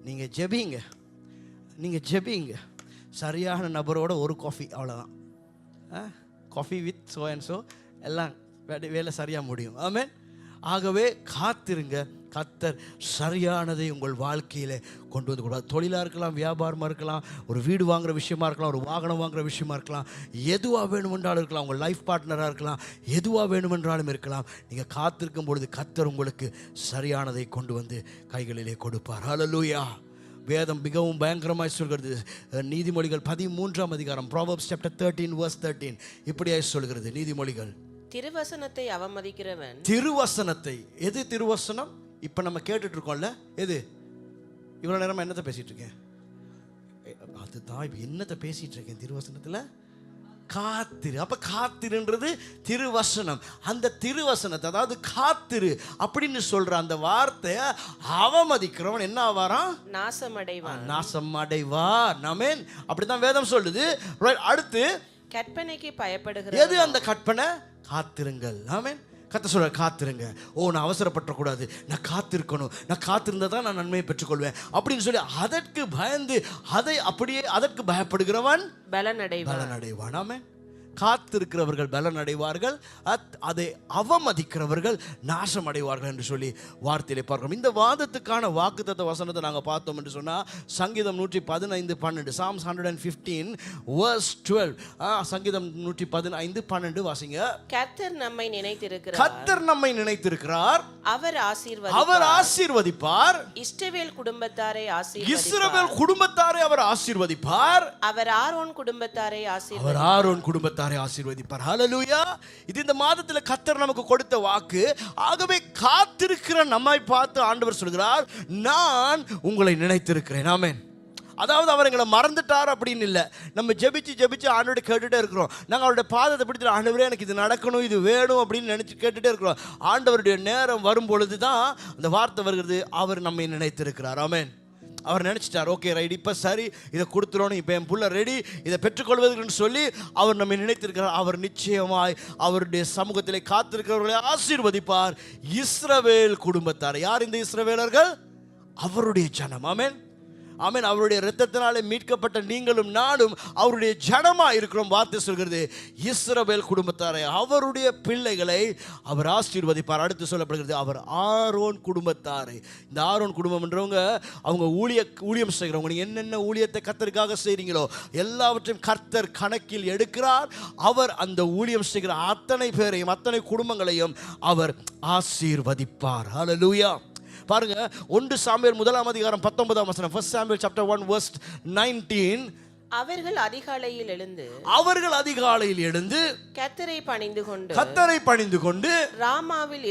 நீங்கள் ஜெபிங்க, சரியான நபரோட ஒரு காஃபி, அவ்வளோதான். Coffee with so and so எல்லாம் வேலை சரியாக முடியும். ஆமென். ஆகவே காத்திருங்க. கர்த்தர் சரியானதை உங்கள் வாழ்க்கையில் கொண்டு வந்து கொடுப்பார். தொழிலாக இருக்கலாம், வியாபாரமாக இருக்கலாம், ஒரு வீடு வாங்குகிற விஷயமா இருக்கலாம், ஒரு வாகனம் வாங்குகிற விஷயமா இருக்கலாம், எதுவாக வேணுமென்றாலும் இருக்கலாம், உங்கள் லைஃப் பார்ட்னராக இருக்கலாம், எதுவாக வேணுமென்றாலும் இருக்கலாம். நீங்கள் காத்திருக்கும் பொழுது கர்த்தர் உங்களுக்கு சரியானதை கொண்டு வந்து கைகளிலே கொடுப்பார். ஹல்லேலூயா. வேதம் மிகவும் பயங்கரமாய் சொல்கிறது. நீதிமொழிகள் 13ஆம் அதிகாரம், Proverbs chapter 13 verse 13 இப்படியாய் சொல்கிறது. நீதிமொழிகள், திருவசனத்தை அவமதிக்கிறவன். திருவசனத்தை, எது திருவசனம்? இப்போ நம்ம கேட்டுட்டு இருக்கோம்ல, எது? இவ்வளோ நேரமா என்னத்தை பேசிட்டு இருக்கேன்? அதுதான் இப்போ என்னத்தை பேசிட்டு இருக்கேன் திருவசனத்தில். காத்திரு. அப்ப காத்திருன்றது திருவசனம். அந்த திருவசனத்தை, அதாவது காத்திரு அப்படின்னு சொல்ற அந்த வார்த்தையை அவமதிக்கிறவன் என்ன ஆவாராம்? நாசமடைவார். ஆமென். அப்படிதான் வேதம் சொல்லுது. அடுத்து, கற்பனைக்கு பயப்படுகிற. எது அந்த கற்பனை? காத்திருங்கள். ஆமென். கர்த்தர் சொல்ற, காத்திருங்க. நான் அவசரப்படக்கூடாது, நான் காத்திருக்கணும், நான் காத்திருந்தா தான் நான் நன்மையை பெற்றுக்கொள்வேன் அப்படின்னு சொல்லி அதற்கு பயந்து அதற்கு பயப்படுகிறவன் பலனடைவான். ஆமென். காத்திருக்கிறவர்கள் பலன் அடைவார்கள், அதை அவமதிக்கிறவர்கள் நாசம் அடைவார்கள் என்று சொல்லி வார்த்தையிலே பார்க்கிறோம். இந்த வாதத்துக்கான வாக்குத்தத்த வசனத்தை நாங்கள் பார்த்தோம் என்று சொன்னால் சங்கீதம் 115:12, Psalms 115 verse 12. சங்கீதம் 115:12 வாசிங்க. கர்த்தர் நம்மை நினைத்திருக்கிறார், அவர் ஆசீர்வதிப்பார். இஸ்ரவேல் குடும்பத்தாரை அவர் ஆசீர்வதிப்பார். அவர் ஆரோன் குடும்பத்தாரை ஆசீர்வதிப்பார். ஹல்லேலூயா. இது இந்த மாதத்தில் கர்த்தர் நமக்கு கொடுத்த வாக்கு. ஆகவே காத்திருக்கிற நம்மை பார்த்து ஆண்டவர் சொல்கிறார், நான் உங்களை நினைத்திருக்கிறேன். ஆமென். அதாவது அவர் எங்களை மறந்துட்டார் அப்படின்னு இல்லை. நம்ம ஜெபிச்சு ஆண்டவரை கேட்டுட்டே இருக்கிறோம். நாங்கள் அவருடைய பாதத்தை பிடித்து, ஆண்டவரே எனக்கு இது நடக்கணும், இது வேணும் அப்படின்னு நினைச்சு கேட்டுட்டே இருக்கிறோம். ஆண்டவருடைய நேரம் வரும் பொழுது தான் அந்த வார்த்தை வருகிறது, அவர் நம்மை நினைத்திருக்கிறார். ஆமென். அவர் நினச்சிட்டார், ஓகே ரைட், இப்போ சரி, இதை கொடுத்துடணும், இப்போ என் புள்ள ரெடி, இதை பெற்றுக்கொள்வதற்குன்னு சொல்லி அவர் நம்மை நினைத்திருக்கிறார். அவர் நிச்சயமாய் அவருடைய சமூகத்திலே காத்திருக்கிறவர்களை ஆசீர்வதிப்பார். இஸ்ரவேல் குடும்பத்தார். யார் இந்த இஸ்ரவேலர்கள்? அவருடைய ஜனம். ஆமென். ஆமென். அவருடைய இரத்தத்தினாலே மீட்கப்பட்ட நீங்களும் நானும் அவருடைய ஜனமா இருக்கிறோம். வார்த்தை சொல்கிறது, இஸ்ரவேல் குடும்பத்தாரை, அவருடைய பிள்ளைகளை அவர் ஆசீர்வதிப்பார். அடுத்து சொல்லப்படுகிறது, அவர் ஆரோன் குடும்பத்தாரை. இந்த ஆரோன் குடும்பம் என்றவங்க அவங்க ஊழியம் செய்கிறவங்க. நீங்க என்னென்ன ஊழியத்தை கர்த்தருக்காக செய்றீங்களோ எல்லாவற்றையும் கர்த்தர் கணக்கில் எடுக்கிறார். அவர் அந்த ஊழியம் செய்கிற அத்தனை பேரையும் அத்தனை குடும்பங்களையும் அவர் ஆசீர்வதிப்பார். ஹல்லேலூயா. பாருங்க, 1 சாமுவேல் 1:19. 1 Samuel chapter 1 verse 19. அவர்கள் அதிகாலையில் எழுந்து கர்த்தரை பணிந்து கொண்டு ராமாவில்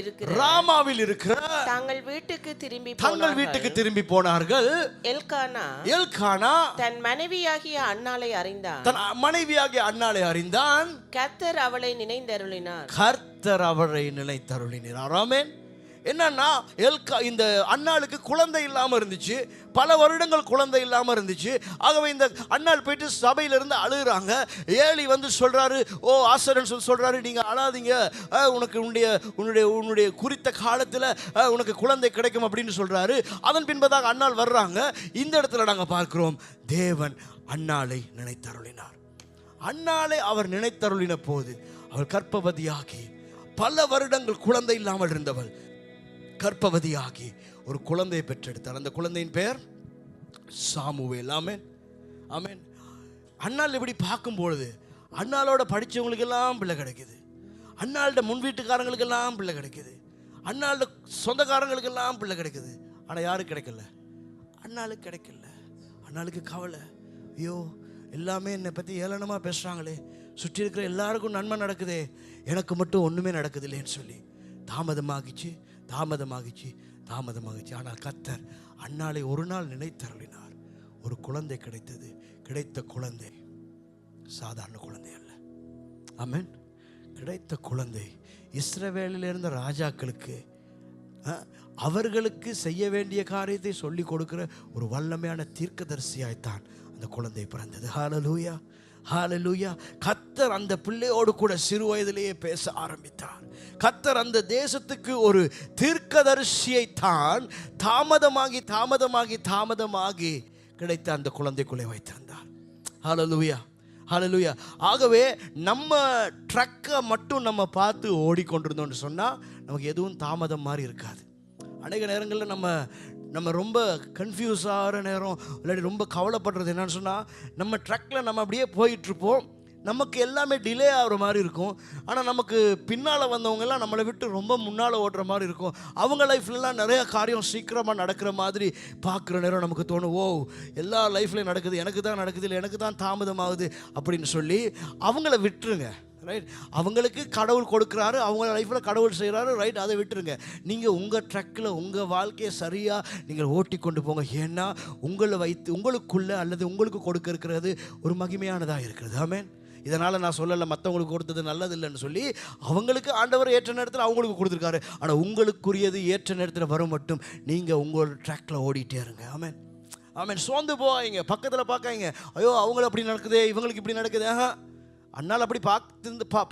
இருக்கிற தங்கள் வீட்டுக்கு திரும்பி போனார்கள். எல்கானா தன் மனைவியாகிய அன்னாளை அறிந்தான். கர்த்தர் அவளை நினைத்தருளினார். ஆமென். என்னன்னா, இந்த அன்னாளுக்கு குழந்தை இல்லாமல் இருந்துச்சு. பல வருடங்கள் குழந்தை இல்லாமல் இருந்துச்சு. ஆகவே இந்த அன்னாள் போயிட்டு சபையிலிருந்து அழுகிறாங்க. ஏலி வந்து சொல்கிறாரு, ஆசாரியன் சொல்கிறாரு, நீங்கள் அழாதீங்க, உனக்கு உன்னுடைய குறித்த காலத்தில் உனக்கு குழந்தை கிடைக்கும் அப்படின்னு சொல்கிறாரு. அதன் பின்பதாக அன்னாள் வர்றாங்க. இந்த இடத்துல நாங்கள் பார்க்கிறோம், தேவன் அன்னாளை நினைத்தருளினார். அன்னாளை அவர் நினைத்தருளின போது அவள் கர்ப்பவதியாகி, பல வருடங்கள் குழந்தை இல்லாமல் இருந்தவள் கர்ப்பவதியாகி ஒரு குழந்தையை பெற்றெடுத்தார். அந்த குழந்தையின் பெயர் சாமுவேல். ஆமென், ஆமென். அன்னாள் இப்படி பார்க்கும்பொழுது அன்னாளோட படித்தவங்களுக்கெல்லாம் பிள்ளை கிடைக்குது. அன்னாளோட முன் வீட்டுக்காரங்களுக்கெல்லாம் பிள்ளை கிடைக்குது. அன்னாளோட சொந்தக்காரங்களுக்கெல்லாம் பிள்ளை கிடைக்குது. ஆனால் யாருக்கு கிடைக்கல? அன்னாளுக்கு கிடைக்கல. அன்னாளுக்கு கவலை, ஐயோ எல்லாமே என்னை பற்றி ஏளனமாக பேசுகிறாங்களே, சுற்றி இருக்கிற எல்லாருக்கும் நன்மை நடக்குதே, எனக்கு மட்டும் ஒன்றுமே நடக்குது இல்லைன்னு சொல்லி தாமதமாகிச்சு. ஆனால் கர்த்தர் அன்னாளை ஒரு நாள் நினைத்தருளினார். ஒரு குழந்தை கிடைத்தது. கிடைத்த குழந்தை சாதாரண குழந்தை அல்ல. ஆமென். கிடைத்த குழந்தை இஸ்ரவேலில் இருந்த ராஜாக்களுக்கு அவர்களுக்கு செய்ய வேண்டிய காரியத்தை சொல்லி கொடுக்கிற ஒரு வல்லமையான தீர்க்கதரிசியாய்த்தான் அந்த குழந்தை பிறந்தது. ஹல்லேலூயா, ஹல்லேலூயா. கர்த்தர் அந்த பிள்ளையோடு கூட சிறு வயதிலேயே பேச ஆரம்பித்தார். கர்த்தர் அந்த தேசத்துக்கு ஒரு தீர்க்கதரிசியை தான் தாமதமாகி கிடைத்த அந்த குழந்தைக்குள்ளே வைத்திருந்தார். ஹல்லேலூயா, ஹல்லேலூயா. ஆகவே நம்ம ட்ரக்கை மட்டும் நம்ம பார்த்து ஓடிக்கொண்டிருந்தோம்னு சொன்னால் நமக்கு எதுவும் தாமதம் மாதிரி இருக்காது. அநேக நேரங்களில் நம்ம ரொம்ப கன்ஃபியூஸ் ஆகிற நேரம், இல்லாட்டி ரொம்ப கவலைப்படுறது என்னன்னு சொன்னால், நம்ம ட்ரக்கில் நம்ம அப்படியே போயிட்டுருப்போம். நமக்கு எல்லாமே டிலே ஆகிற மாதிரி இருக்கும். ஆனால் நமக்கு பின்னால் வந்தவங்கெல்லாம் நம்மளை விட்டு ரொம்ப முன்னால் ஓடுற மாதிரி இருக்கும். அவங்க லைஃப்லலாம் நிறைய காரியம் சீக்கிரமாக நடக்கிற மாதிரி பார்க்குற நேரம் நமக்கு தோணும், எல்லா லைஃப்லையும் நடக்குது, எனக்கு தான் நடக்குது, இல்லை எனக்கு தான் தாமதமாகுது அப்படின்னு சொல்லி அவங்கள விட்டுருங்க. ரைட், அவங்களுக்கு கடவுள் கொடுக்குறாரு, அவங்க லைஃப்பில் கடவுள் செய்கிறாரு. ரைட், அதை விட்டுருங்க. நீங்கள் உங்கள் ட்ரக்கில் உங்கள் வாழ்க்கையை சரியாக நீங்கள் ஓட்டி கொண்டு போங்க. ஏன்னா உங்களை வைத்து உங்களுக்குள்ளே அல்லது உங்களுக்கு கொடுக்க இருக்கிறது ஒரு மகிமையானதாக இருக்கிறது. ஆமென். இதனால் நான் சொல்லலை மற்றவங்களுக்கு கொடுத்தது நல்லது இல்லைன்னு சொல்லி. அவங்களுக்கு ஆண்டவர் ஏற்ற நேரத்தில் அவங்களுக்கு கொடுத்துருக்காரு. ஆனால் உங்களுக்குரியது ஏற்ற நேரத்தில் வரும் மட்டும் நீங்கள் உங்களோட ட்ராக்கில் ஓடிட்டே இருங்க. ஆமென், ஆமென். சோர்ந்து போவாங்க, பக்கத்தில் பார்க்காங்க, ஐயோ அவங்களுக்கு அப்படி நடக்குது, இவங்களுக்கு இப்படி நடக்குது. அண்ணால் அப்படி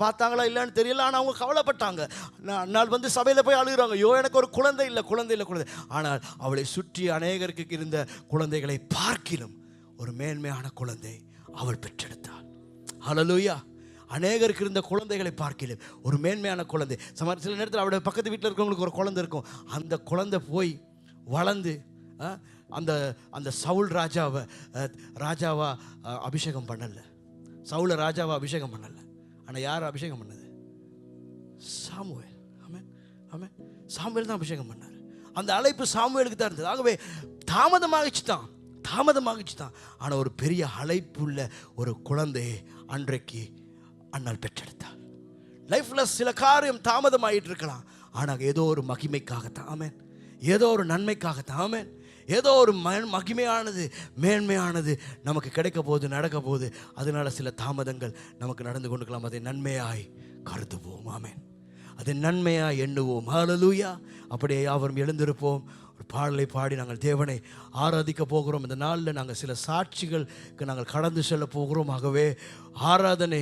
பார்த்தாங்களா இல்லைன்னு தெரியல. ஆனால் அவங்க கவலைப்பட்டாங்க. அண்ணால் வந்து சபையில் போய் அழுகிறாங்க, ஐயோ எனக்கு ஒரு குழந்தை இல்லை. ஆனால் அவளை சுற்றி அநேகருக்கு இருந்த குழந்தைகளை பார்க்கிலும் ஒரு மேன்மையான குழந்தை அவள் பெற்றெடுத்தாள். ஹல்லேலூயா. அநேகருக்கு இருந்த குழந்தைகளை பார்க்கிலும் ஒரு மேன்மையான குழந்தை. சில நேரத்தில் அவருடைய பக்கத்து வீட்டில் இருக்கவங்களுக்கு ஒரு குழந்தை இருக்கும். அந்த குழந்தை போய் வளர்ந்து அந்த சவுல் ராஜாவா அபிஷேகம் பண்ணலை. சவுலை ராஜாவா அபிஷேகம் பண்ணலை. ஆனால் யார் அபிஷேகம் பண்ணது? சாமுவேல். ஆமென், ஆமென். சாமுவேல் தான் அபிஷேகம் பண்ணார். அந்த அழைப்பு சாமுவேலுக்கு தான் இருந்தது. ஆகவே தாமதமாகிச்சு தான். ஆனால் ஒரு பெரிய அழைப்புள்ள ஒரு குழந்தையை அன்றைக்கு அண்ணால் பெற்றெடுத்தார். லைஃப்பில் சில காரியம் தாமதமாகிட்டு இருக்கலாம், ஆனால் ஏதோ ஒரு மகிமைக்காகத்தான். ஆமென். ஏதோ ஒரு நன்மைக்காகத்தான். ஆமென். ஏதோ ஒரு மகிமையானது மேன்மையானது நமக்கு கிடைக்க போகுது, நடக்க போகுது. அதனால சில தாமதங்கள் நமக்கு நடந்து கொண்டுக்கலாம். அதை நன்மையாய் கருதுவோம். ஆமென். அதை நன்மையாய் எண்ணுவோம். ஹல்லேலூயா. அப்படியே யாவரும் எழுந்திருப்போம். ஒரு பாடலை பாடி நாங்கள் தேவனை ஆராதிக்க போகிறோம். இந்த நாளில் நாங்கள் சில சாட்சிகளுக்கு நாங்கள் கடந்து செல்ல போகிறோம். ஆகவே ஆராதனை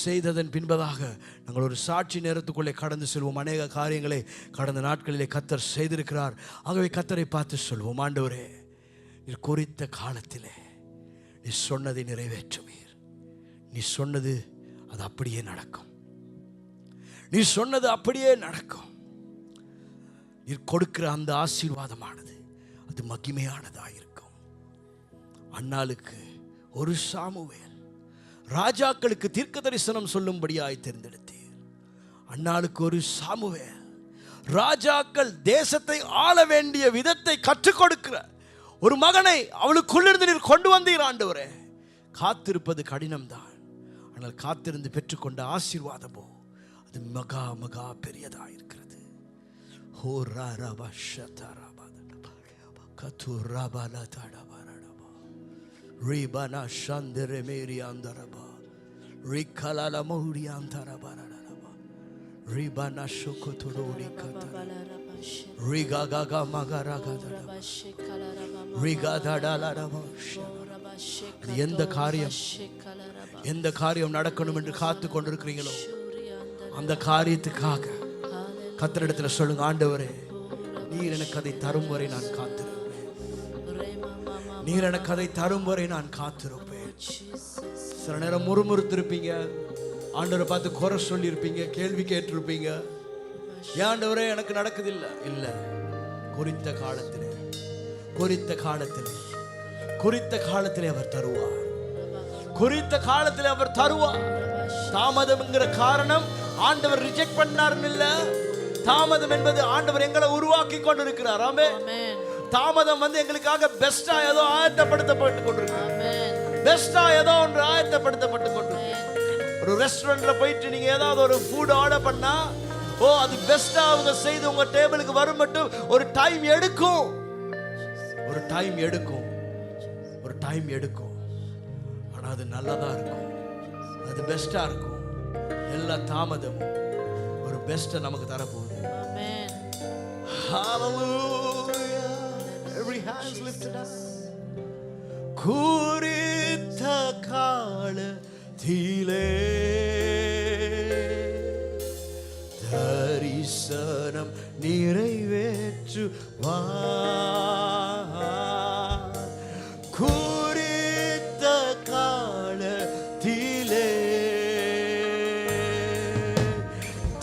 செய்ததன் பின்பதாக நாங்கள் ஒரு சாட்சி நேரத்துக்குள்ளே கடந்து செல்வோம். அநேக காரியங்களை கடந்த நாட்களிலே கர்த்தர் செய்திருக்கிறார். ஆகவே கர்த்தரை பார்த்து சொல்வோம், ஆண்டவரே நீர் குறித்த காலத்திலே நீ சொன்னதை நிறைவேற்றுவீர். நீ சொன்னது அது அப்படியே நடக்கும். நீ சொன்னது அப்படியே நடக்கும். நீர் கொடுக்கிற அந்த ஆசீர்வாதமானது அது மகிமையானதாக இருக்கும். அன்னாளுக்கு ஒரு சாமுவேல், ராஜாக்களுக்கு தீர்க்க தரிசனம் சொல்லும்படியாய் தேர்ந்தெடுத்தீர். அன்னாளுக்கு ஒரு சாமுவேல், ராஜாக்கள் தேசத்தை ஆள வேண்டிய விதத்தை கற்றுக் கொடுக்கிற ஒரு மகனை அவளுக்குள்ளிருந்து நீர் கொண்டு வந்தீர் ஆண்டவரே. காத்திருப்பது கடினம்தான், ஆனால் காத்திருந்து பெற்றுக்கொண்ட ஆசீர்வாதமோ அது மகா மகா பெரியதாக இருக்கிறது. ஹோ ராபா ஷதரபா கதுரபா லதடபா ரிபனா ஷந்தரே மேரியாந்தரபா ரிகலல மௌரியாந்தரபா ரிபனா ஷோகதுரோடி கதர ரிகாகா மகரகதரபா ரிகாதடலரபா. எந்த காரியம் நடக்கணும் என்று காத்து கொண்டிருக்கிறீங்களோ அந்த காரியத்துக்காக கர்த்தரிடத்தில் சொல்லுங்க, ஆண்டவரே நீர் எனக்கு அதை தரும் வரை நான் காத்திருப்பேன். நீர் எனக்கு அதை தரும் வரை நான் காத்திருப்பேன். சில நேரம் முறுமுறுத்திருப்பீங்க, ஆண்டவரை பார்த்து குறை சொல்லியிருப்பீங்க, கேள்வி கேட்டிருப்பீங்க. ஏன் ஆண்டவரே எனக்கு நடக்குதில்லை? இல்லை, குறித்த காலத்திலே குறித்த காலத்திலே குறித்த காலத்திலே அவர் தருவார். குறித்த காலத்திலே அவர் தருவார். தாமதம் என்கிற காரணம் ஆண்டவர் ரிஜெக்ட் பண்ணாருன்னு இல்ல. தாமதம் என்பது ஆண்டவர் எங்களை உருவாக்கி கொண்டிருக்கிறார். ஆமென். தாமதம் வந்து எங்களுக்காக பெஸ்டா ஏதோ ஆயத்தப்படுத்தப்பட்டு கொண்டிருக்கிறார். பெஸ்டா ஏதோ ஒன்று ஆயத்தப்படுத்தப்பட்டு கொண்டிருக்கிறார். ஒரு ரெஸ்டாரண்ட்ல போயிட்டு நீங்க ஏதாவது ஒரு ஃபுட் ஆர்டர் பண்ணா, ஓ அது பெஸ்டா அவங்க செய்து உங்க டேபிளுக்கு வரும் மட்டும் ஒரு டைம் எடுக்கும். ஒரு டைம் எடுக்கும். ஒரு டைம் எடுக்கும். ஆனா அது நல்லதா இருக்கும். அது பெஸ்டா இருக்கும். எல்லா தாமதமும் ஒரு பெஸ்ட்டை நமக்கு தரப்போகுது. Amen. Hallelujah. Every hands lifted up. குறித்த காலத்திலே தரிசனம் நிறைவேற்றுவார். குறித்த காலத்திலே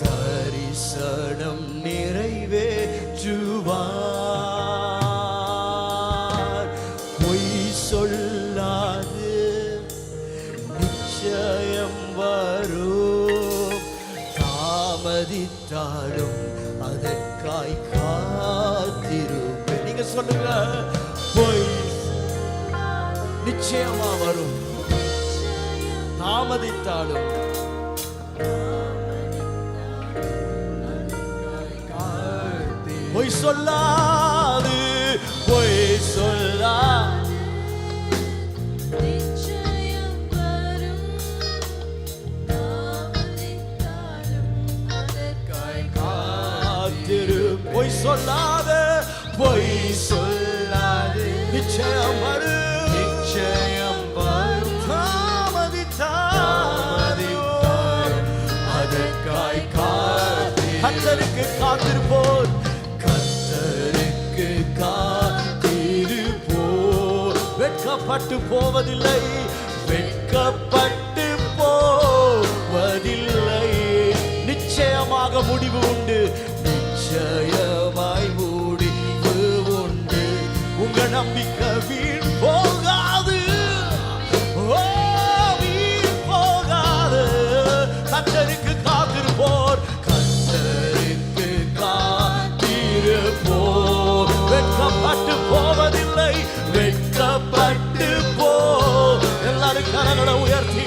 தரிசனம் நிறைவேற்றுவார். பொய் சொல்லாது நிச்சயம் வரும். தாமதித்தாலும் அதற்காய் காத்திருப்பேன். நீங்க சொல்லுங்க, பொய் நிச்சயமா வரும். தாமதித்தாலும் பொய் சொல்லாது, பொய் சொல்லாது நிச்சயம் வரும். தாமதித்தாலும் அதற்காய் காத்திரு. பொய் சொல்லாத, பொய் சொல்லாது நிச்சயம் வரும். நிச்சயம் வரும். தாமதித்தாலும் அதற்காய் காத்திரு. கர்த்தருக்கு காத்திருப்போர், கர்த்தருக்கு காத்திருப்போர் வெட்கப்பட்டு போவதில்லை. வெட்கப்பட்டு போவதில்லை. நிச்சயமாக முடிவு உண்டு. நிச்சயமாய் முடிவு உண்டு. உங்க நம்பிக்கை வீண் போகாது. ஓ வீண் போகாது. கர்த்தருக்கு காத்திருப்போர், கர்த்தருக்கு காத்திருப்போர் வெட்கப்பட்டு போவதில்லை. வெட்கப்பட்டு போ. எல்லாரும் கரங்களை உயர்த்தி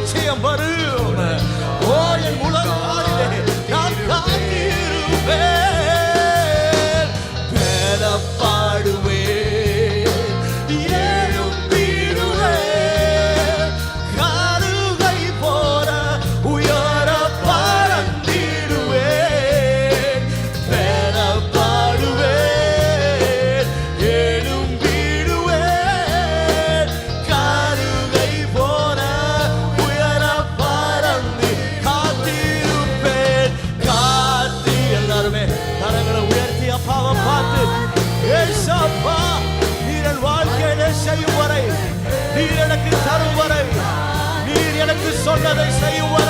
நிச்சயம் வரும். ஓ என் முழங்காலிலே நான் காத்திருப்பேன், பாடுவேன், எழும்பிடுவேன், கழுகை போல உயர பறந்திடுவேன், பாடுவேன், எழும்பிடுவேன், கழுகை போல உயர பறந்து காத்திருப்பேன். எல்லாருமே கரங்களை உயர்த்தி அப்பாவை பார்த்து, ஏசப்பா நீர் என் வாழ்க்கையிலே செய்யும் வரை, நீர் எனக்கு தரும் வரை, நீர் எனக்கு சொன்னதை செய்யும் வரை